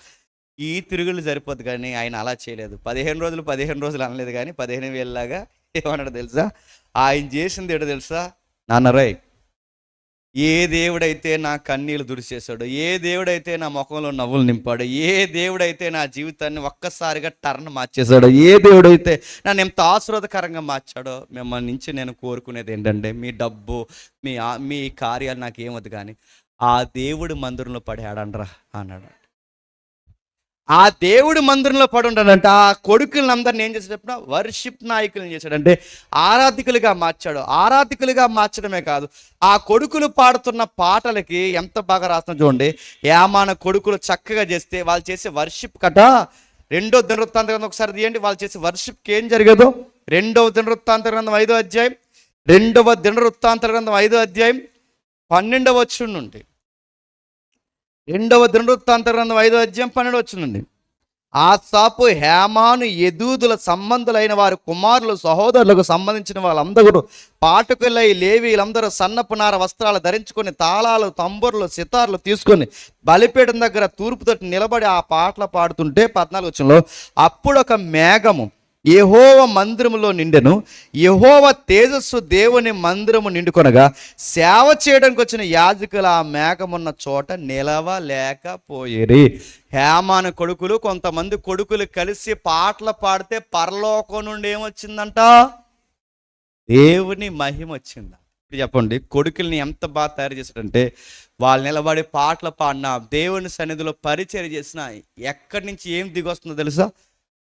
Speaker 1: ఈ తిరుగులు సరిపోద్దు, కానీ ఆయన అలా చేయలేదు. 15 రోజులు అనలేదు, కానీ 15,000 లాగా ఏమన్నాడు తెలుసా, ఆయన చేసింది ఏంటో తెలుసా నాన్నరాయ్, ఏ దేవుడైతే నా కన్నీళ్ళు దుడిచేశాడో, ఏ దేవుడైతే నా ముఖంలో నవ్వులు నింపాడో, ఏ దేవుడైతే నా జీవితాన్ని ఒక్కసారిగా టర్న్ మార్చేశాడో, ఏ దేవుడైతే నన్ను ఎంత ఆశీర్వాదకరంగా మార్చాడో, మిమ్మల్ని నుంచి నేను కోరుకునేది ఏంటంటే, మీ డబ్బు, మీ కార్యాలు నాకు ఏమొద్దు, కానీ ఆ దేవుడి మందిరంలో పడాడండ్రా అన్నాడు. ఆ దేవుడి మందిరంలో పడి ఉంటాడంటే ఆ కొడుకులను అందరిని ఏం చేశాడు, వర్షిప్ నాయకులను చేశాడంటే ఆరాధికులుగా మార్చాడు. ఆరాధికులుగా మార్చడమే కాదు, ఆ కొడుకులు పాడుతున్న పాటలకి ఎంత బాగా రాస్తున్నా చూడండి. ఏమాన కొడుకులు చక్కగా చేస్తే వాళ్ళు చేసే వర్షిప్ కట 2వ దినవృత్తాంత గ్రంథం ఒకసారి తీయండి. వాళ్ళు చేసే వర్షిప్కి ఏం జరిగేదో 2వ దినవృత్తాంత గ్రంథం 5వ అధ్యాయం, 2వ దినవృత్తాంత గ్రంథం 5వ అధ్యాయం 12వ వచనం నుండి, 2వ దినవృత్తాంత గ్రంథం 5వ అధ్యాయం 12వ వచనం నుండి. ఆసాపు, హేమాను, యెదూదుల సంబంధులైన వారి కుమారులు, సహోదరులకు సంబంధించిన వాళ్ళందరూ పాటకులై లేవీలందరూ సన్నపునార వస్త్రాలు ధరించుకొని తాళాలు, తంబుర్లు, సితార్లు తీసుకొని బలిపీఠం దగ్గర తూర్పు తట్టు నిలబడి ఆ పాటలు పాడుతుంటే 14వ వచనంలో, అప్పుడు ఒక మేఘము యెహోవా మందిరములో నిండెను. యెహోవా తేజస్సు దేవుని మందిరము నిండుకొనగా సేవ చేయడానికి వచ్చిన యాజకులు ఆ మేఘమున్న చోట నిలవలేకపోయిరి. హేమాను కొడుకులు కొంతమంది కొడుకులు కలిసి పాటలు పాడితే పరలోకం నుండి ఏమొచ్చిందంట? దేవుని మహిమ వచ్చింది. ఇప్పుడు చెప్పండి, కొడుకుల్ని ఎంత బాగా తయారు చేశాడంటే, వాళ్ళు నిలబడి పాటలు పాడినా, దేవుని సన్నిధిలో పరిచర్య చేసిన, ఎక్కడి నుంచి ఏం దిగొస్తుందో తెలుసా?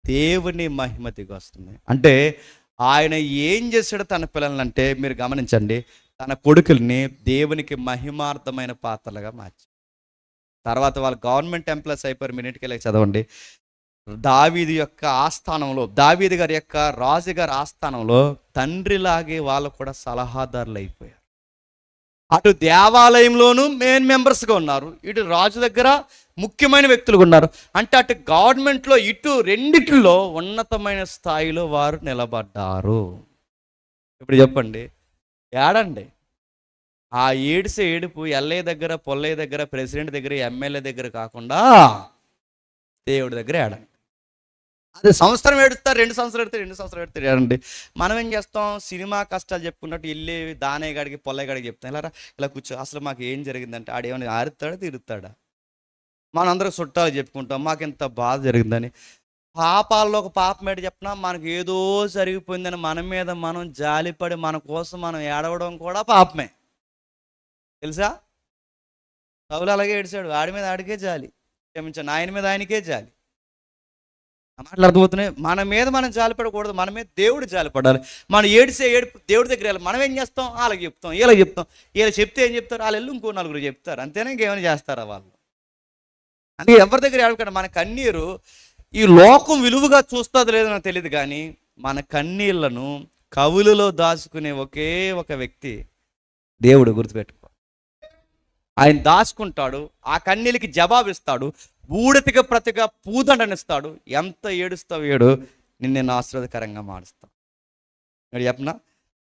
Speaker 1: దేవుని మహిమ దిగొస్తుంది. అంటే ఆయన ఏం చేశాడు తన పిల్లల్ని అంటే, మీరు గమనించండి, తన కొడుకుల్ని దేవునికి మహిమార్థమైన పాత్రలుగా మార్చి, తర్వాత వాళ్ళు గవర్నమెంట్ ఎంప్లాయీస్ అయిపోయారు. మీరు ఇంటికి వెళ్ళి చదవండి. దావీదు యొక్క ఆస్థానంలో, దావీదు గారి యొక్క రాజుగారి ఆస్థానంలో తండ్రిలాగే వాళ్ళు కూడా సలహాదారులు అయిపోయారు. అటు దేవాలయంలోనూ మెయిన్ మెంబర్స్గా ఉన్నారు, ఇటు రాజు దగ్గర ముఖ్యమైన వ్యక్తులుగా ఉన్నారు. అంటే అటు గవర్నమెంట్లో ఇటు రెండిట్లో ఉన్నతమైన స్థాయిలో వారు నిలబడ్డారు. ఇప్పుడు చెప్పండి, ఏడండి ఆ ఏడిసే ఏడుపు ఎల్ఐ దగ్గర, పొల్లయ్య దగ్గర, ప్రెసిడెంట్ దగ్గర, ఎమ్మెల్యే దగ్గర కాకుండా దేవుడి దగ్గర ఏడండి. అది సంవత్సరం ఏడుస్తారు, 2 సంవత్సరాలు ఏడుతారు, 2 సంవత్సరాలు ఏడుతారు ఏడండి. మనం ఏం చేస్తాం? సినిమా కష్టాలు చెప్పుకున్నట్టు వెళ్ళి దానయ్య గాడికి, పొల్లయ్య గాడికి చెప్తాం, ఇలా కూర్చో, అసలు మాకు ఏం జరిగిందంటే ఆడేమైనా ఆరుతాడా తిరుగుతాడా? మనందరూ చుట్టాలు చెప్పుకుంటాం, మాకు ఇంత బాధ జరిగిందని. పాపాల్లో ఒక పాపం ఏంటి చెప్పినా, మనకు ఏదో జరిగిపోయిందని మన మీద మనం జాలిపడి మన కోసం మనం ఏడవడం కూడా పాపమే, తెలుసా? సౌలు అలాగే ఏడిచాడు, ఆడి మీద ఆడికే జాలి, క్షమించండి, ఆయన మీద ఆయనకే జాలి. మాటలు అర్థమవుతున్నాయి. మన మీద మనం జాలిపడకూడదు, మన మీద దేవుడు జాలిపడాలి. మనం ఏడిసే ఏడుపు దేవుడి దగ్గర వెళ్ళాలి. మనం ఏం చేస్తాం? వాళ్ళకి చెప్తాం, వీళ్ళకి చెప్తాం. వీళ్ళు చెప్తే ఏం చెప్తారు? వాళ్ళు వెళ్ళి ఇంకో నలుగురు చెప్తారు, అంతేనా? ఇంకేమైనా చేస్తారా వాళ్ళు? అందుకే ఎవరి దగ్గర ఏడవకండి. మన కన్నీరు ఈ లోకం విలువగా చూస్తుంది లేదో నాకు తెలియదు, కానీ మన కన్నీళ్లను కవులలో దాచుకునే ఒకే ఒక వ్యక్తి దేవుడు. గుర్తుపెట్టుకో, ఆయన దాచుకుంటాడు, ఆ కన్నీళ్ళకి జవాబిస్తాడు, బూడిదకి ప్రతిగా పూదండనిస్తాడు. ఎంత ఏడుస్తావు ఏడు, నిన్ను ఆశీర్వాదకరంగా మారుస్తావు. మీరు చెప్పనా?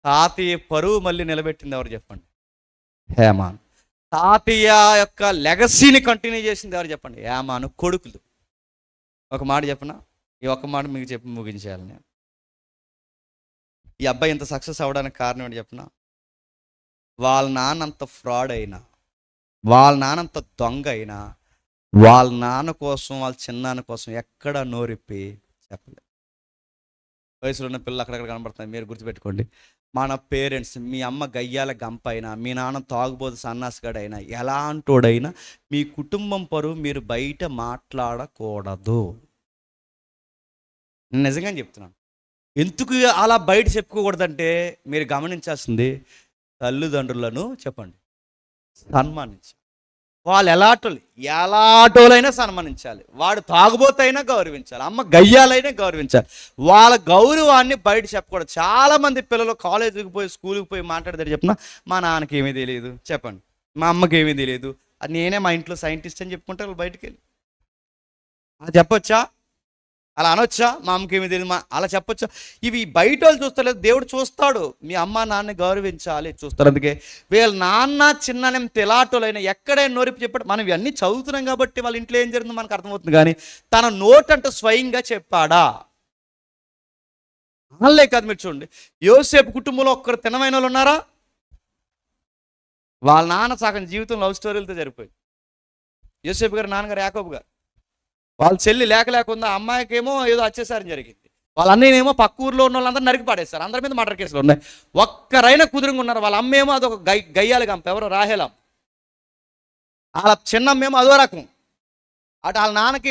Speaker 1: తాతయ్య పరువు మళ్ళీ నిలబెట్టింది ఎవరు చెప్పండి? హేమాను. తాతయ్య యొక్క లెగసీని కంటిన్యూ చేసింది ఎవరు చెప్పండి? హేమాను కొడుకులు. ఒక మాట చెప్పనా? ఈ ఒక్క మాట మీకు చెప్పి ముగించేయాలి నేను. ఈ అబ్బాయి ఇంత సక్సెస్ అవ్వడానికి కారణం ఏంటి చెప్పనా? వాళ్ళ నాన్నంత ఫ్రాడ్ అయినా, వాళ్ళ నాన్నంత దొంగ అయినా, వాళ్ళ నాన్న కోసం, వాళ్ళ చిన్నాన్న కోసం ఎక్కడ నోరిప్పి చెప్పలేదు. వయసులో ఉన్న పిల్లలు అక్కడక్కడ కనబడుతున్నాయి, మీరు గుర్తుపెట్టుకోండి. మన పేరెంట్స్, మీ అమ్మ గయ్యాల గంప అయినా, మీ నాన్న తాగుబోతు సన్నాసిగాడైనా, ఎలాంటోడైనా మీ కుటుంబం పరువు మీరు బయట మాట్లాడకూడదు. నేను నిజంగా చెప్తున్నాను. ఎందుకు అలా బయట చెప్పుకోకూడదంటే, మీరు గమనించాల్సింది, తల్లిదండ్రులను చెప్పండి సన్మానించాలి. వాళ్ళు ఎలాటోలైనా సన్మానించాలి. వాడు తాగుబోతైనా గౌరవించాలి, అమ్మ గయ్యాలైనా గౌరవించాలి. వాళ్ళ గౌరవాన్ని బయట చెప్పకూడదు. చాలామంది పిల్లలు కాలేజీకి పోయి, స్కూల్కి పోయి మాట్లాడతారు. చెప్పిన మా నాన్నకి ఏమీ తెలియదు చెప్పండి, మా అమ్మకి ఏమీ తెలియదు, అది నేనే మా ఇంట్లో సైంటిస్ట్ అని చెప్పుకుంటారు. వాళ్ళు బయటికి వెళ్ళి అలా చెప్పొచ్చా? అలా అనొచ్చా? మా అమ్మకి ఏమీ తెలియదు అలా చెప్పొచ్చా? ఇవి బయట వాళ్ళు చూస్తలేదు, దేవుడు చూస్తాడు. మీ అమ్మ నాన్న గౌరవించాలి, చూస్తారు. అందుకే వీళ్ళ నాన్న చిన్న తెలాటోలైనా ఎక్కడైనా నోరిపి చెప్పాడు. మనం ఇవన్నీ చదువుతున్నాం కాబట్టి వాళ్ళ ఇంట్లో ఏం జరిగిందో మనకు అర్థమవుతుంది, కానీ తన నోటంటూ స్వయంగా చెప్పాడా? అల్లే కాదు. మీరు చూడండి, యోసేపు కుటుంబంలో ఒక్కరు తినమైన వాళ్ళు ఉన్నారా? వాళ్ళ నాన్న సగం జీవితం లవ్ స్టోరీలతో జరిపోయింది. యోసేపు గారు నాన్నగారు యాకోబు గారు, వాళ్ళ చెల్లి లేకుండా అమ్మాయికి ఏమో ఏదో అత్యాచారం జరిగింది. వాళ్ళ అన్నయ్యనేమో పక్క ఊర్లో ఉన్న వాళ్ళందరూ నరికి పాడేస్తారు. అందరి మీద మర్డర్ కేసులు ఉన్నాయి. ఒక్కరైనా కుదురుగా ఉన్నారు. వాళ్ళ అమ్మేమో అదొక గయ్యాలి గంప, ఎవరో రాహేలం. వాళ్ళ చిన్నమ్మేమో అదో రకం. అటు వాళ్ళ నాన్నకి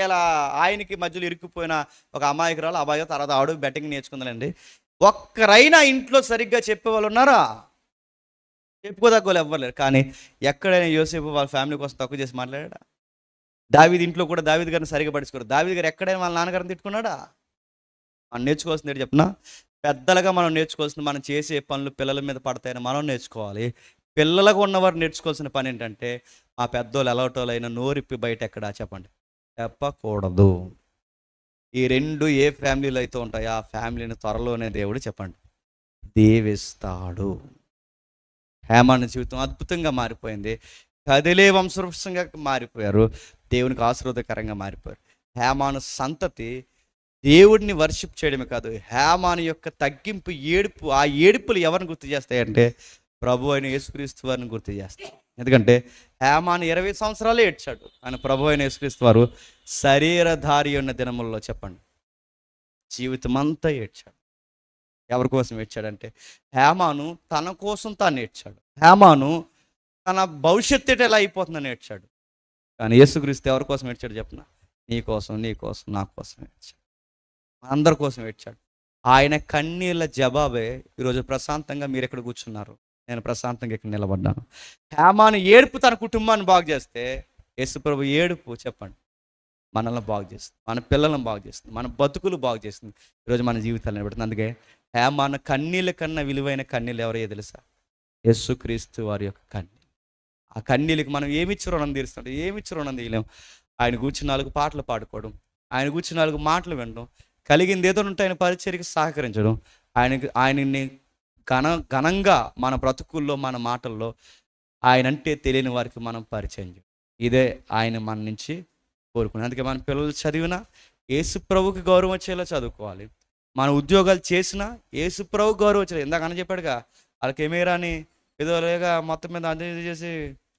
Speaker 1: ఇలా ఆయనకి మధ్యలో ఇరుక్కుపోయిన ఒక అమాయకురాలు, అబ్బాయి తర్వాత ఆవిడ బెట్టింగ్ నేర్చుకుందండి. ఒక్కరైనా ఇంట్లో సరిగ్గా చెప్పేవాళ్ళు ఉన్నారా? చెప్పుకోదగ్గ వాళ్ళు ఎవ్వలేరు. కానీ ఎక్కడైనా యోసేపు వాళ్ళ ఫ్యామిలీ కోసం తక్కువ చేసి మాట్లాడా? దావీదు ఇంట్లో కూడా దావీదు గారిని సరిగా పడుచుకోరు. దావీదు గారు ఎక్కడైనా వాళ్ళ నాన్నగారిని తిట్టుకున్నాడా? మనం నేర్చుకోవాల్సింది ఏంటి చెప్పినా? పెద్దలుగా మనం నేర్చుకోవాల్సింది, మనం చేసే పనులు పిల్లల మీద పడతాయని మనం నేర్చుకోవాలి. పిల్లలకు ఉన్నవారు నేర్చుకోవాల్సిన పని ఏంటంటే, మా పెద్దోళ్ళు ఎలాటోళ్ళైనా నోరిప్పి బయట ఎక్కడా చెప్పండి చెప్పకూడదు. ఈ రెండు ఏ ఫ్యామిలీలో అయితే ఉంటాయో ఆ ఫ్యామిలీని త్వరలోనే దేవుడు చెప్పండి దీవిస్తాడు. హేమాను జీవితం అద్భుతంగా మారిపోయింది. కదిలే వంశవృక్షంగా మారిపోయారు, దేవునికి ఆశీర్వాదకరంగా మారిపోయారు. హేమాను సంతతి దేవుడిని వర్షిప్ చేయడమే కాదు, హేమాను యొక్క తగ్గింపు ఏడుపు, ఆ ఏడుపులు ఎవరిని గుర్తు చేస్తాయంటే ప్రభు అయిన యేసుక్రీస్తు వారిని గుర్తు చేస్తాయి. ఎందుకంటే హేమాను 20 సంవత్సరాలే ఏడ్చాడు, ఆయన ప్రభు అయిన యేసుక్రీస్తు వారు శరీరధారి ఉన్న దినముల్లో చెప్పండి జీవితం అంతా ఏడ్చాడు. ఎవరి కోసం ఏడ్చాడంటే హేమాను తన కోసం తాను ఏడ్చాడు. హేమాను తన భవిష్యత్తు ఎలా అయిపోతుందని ఏడ్చాడు. కానీ యేసుక్రీస్తు ఎవరి కోసం ఏడ్చాడు చెప్పిన? నీ కోసం, నీ కోసం, నా కోసం ఏడ్చాడు, అందరి కోసం ఏడ్చాడు. ఆయన కన్నీళ్ళ జవాబే ఈరోజు ప్రశాంతంగా మీరు ఎక్కడ కూర్చున్నారు, నేను ప్రశాంతంగా ఇక్కడ నిలబడ్డాను. హేమాను ఏడుపు తన కుటుంబాన్ని బాగు చేస్తే యేసుప్రభు ఏడుపు చెప్పండి మనల్ని బాగు చేస్తుంది, మన పిల్లలను బాగు చేస్తుంది, మన బతుకులు బాగు చేస్తుంది, ఈరోజు మన జీవితాలు నిలబెడుతుంది. అందుకే హేమాను కన్నీళ్ళ కన్నా విలువైన కన్నీళ్ళు ఎవరో తెలుసా? యేసుక్రీస్తు వారి యొక్క కన్నీళ్ళు. ఆ కన్నీళ్ళకి మనం ఏమిచ్చి రుణం తీరుస్తుంటే ఏమిచ్చి రుణం తీయలేం. ఆయన కూర్చుని 4 పాటలు పాడుకోవడం, ఆయన కూర్చుని 4 మాటలు వినడం, కలిగింది ఏదో ఉంటే ఆయన పరిచర్యకి సహకరించడం, ఆయనని ఘనంగా మన బ్రతుకుల్లో మన మాటల్లో ఆయనంటే తెలియని వారికి మనం పరిచయం చేయాలి. ఇదే ఆయన మన నుంచి కోరుకున్నాం. అందుకే మన పిల్లలు చదివినా యేసు ప్రభుకి గౌరవం వచ్చేలా చదువుకోవాలి. మన ఉద్యోగాలు చేసినా యేసు ప్రభు గౌరవం వచ్చేలా. ఇందాక అని చెప్పాడుగా వాళ్ళకి ఏమేరాని ఏదో లేగా మొత్తం మీద అదే చేసి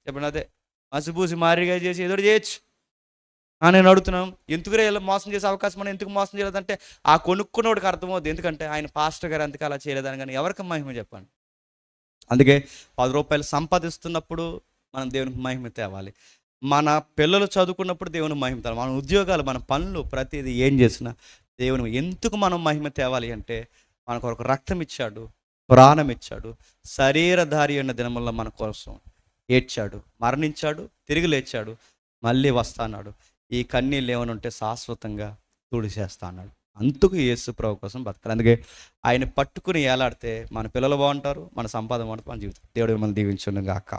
Speaker 1: చెప్పండి, అదే మసిపూసి మారిగా చేసి ఏదో చేయొచ్చు. నేను అడుగుతున్నాం, ఎందుకురే ఇలా మోసం చేసే అవకాశం మనం ఎందుకు మోసం చేయలేదంటే ఆ కొనుక్కున్నోడికి అర్థమవుతుంది. ఎందుకంటే ఆయన పాస్టర్ గారు అందుకే అలా చేయలేదని. కానీ ఎవరికి మహిమ చెప్పండి? అందుకే 10 రూపాయలు సంపాదిస్తున్నప్పుడు మనం దేవునికి మహిమ తేవాలి. మన పిల్లలు చదువుకున్నప్పుడు దేవుని మహిమ తేవాలి. మన ఉద్యోగాలు, మన పనులు, ప్రతిదీ ఏం చేసినా దేవుని ఎందుకు మనం మహిమ తేవాలి అంటే మన కొరకు రక్తం ఇచ్చాడు, ప్రాణం ఇచ్చాడు, శరీరధారి ఉన్న దినముల్లో మన కోసం ఏడ్చాడు, మరణించాడు, తిరిగి లేచాడు, మళ్ళీ వస్తా అన్నాడు. ఈ కన్నీళ్ళు ఏమైనా ఉంటే శాశ్వతంగా తుడిచేస్తా అన్నాడు. అందుకు యేసు ప్రభు కోసం బతకాలి. అందుకే ఆయన పట్టుకుని ఏలాడితే మన పిల్లలు బాగుంటారు, మన సంపాదన బాగుంటుంది, మన జీవితం. దేవుడు మిమ్మల్ని దీవించును గాక.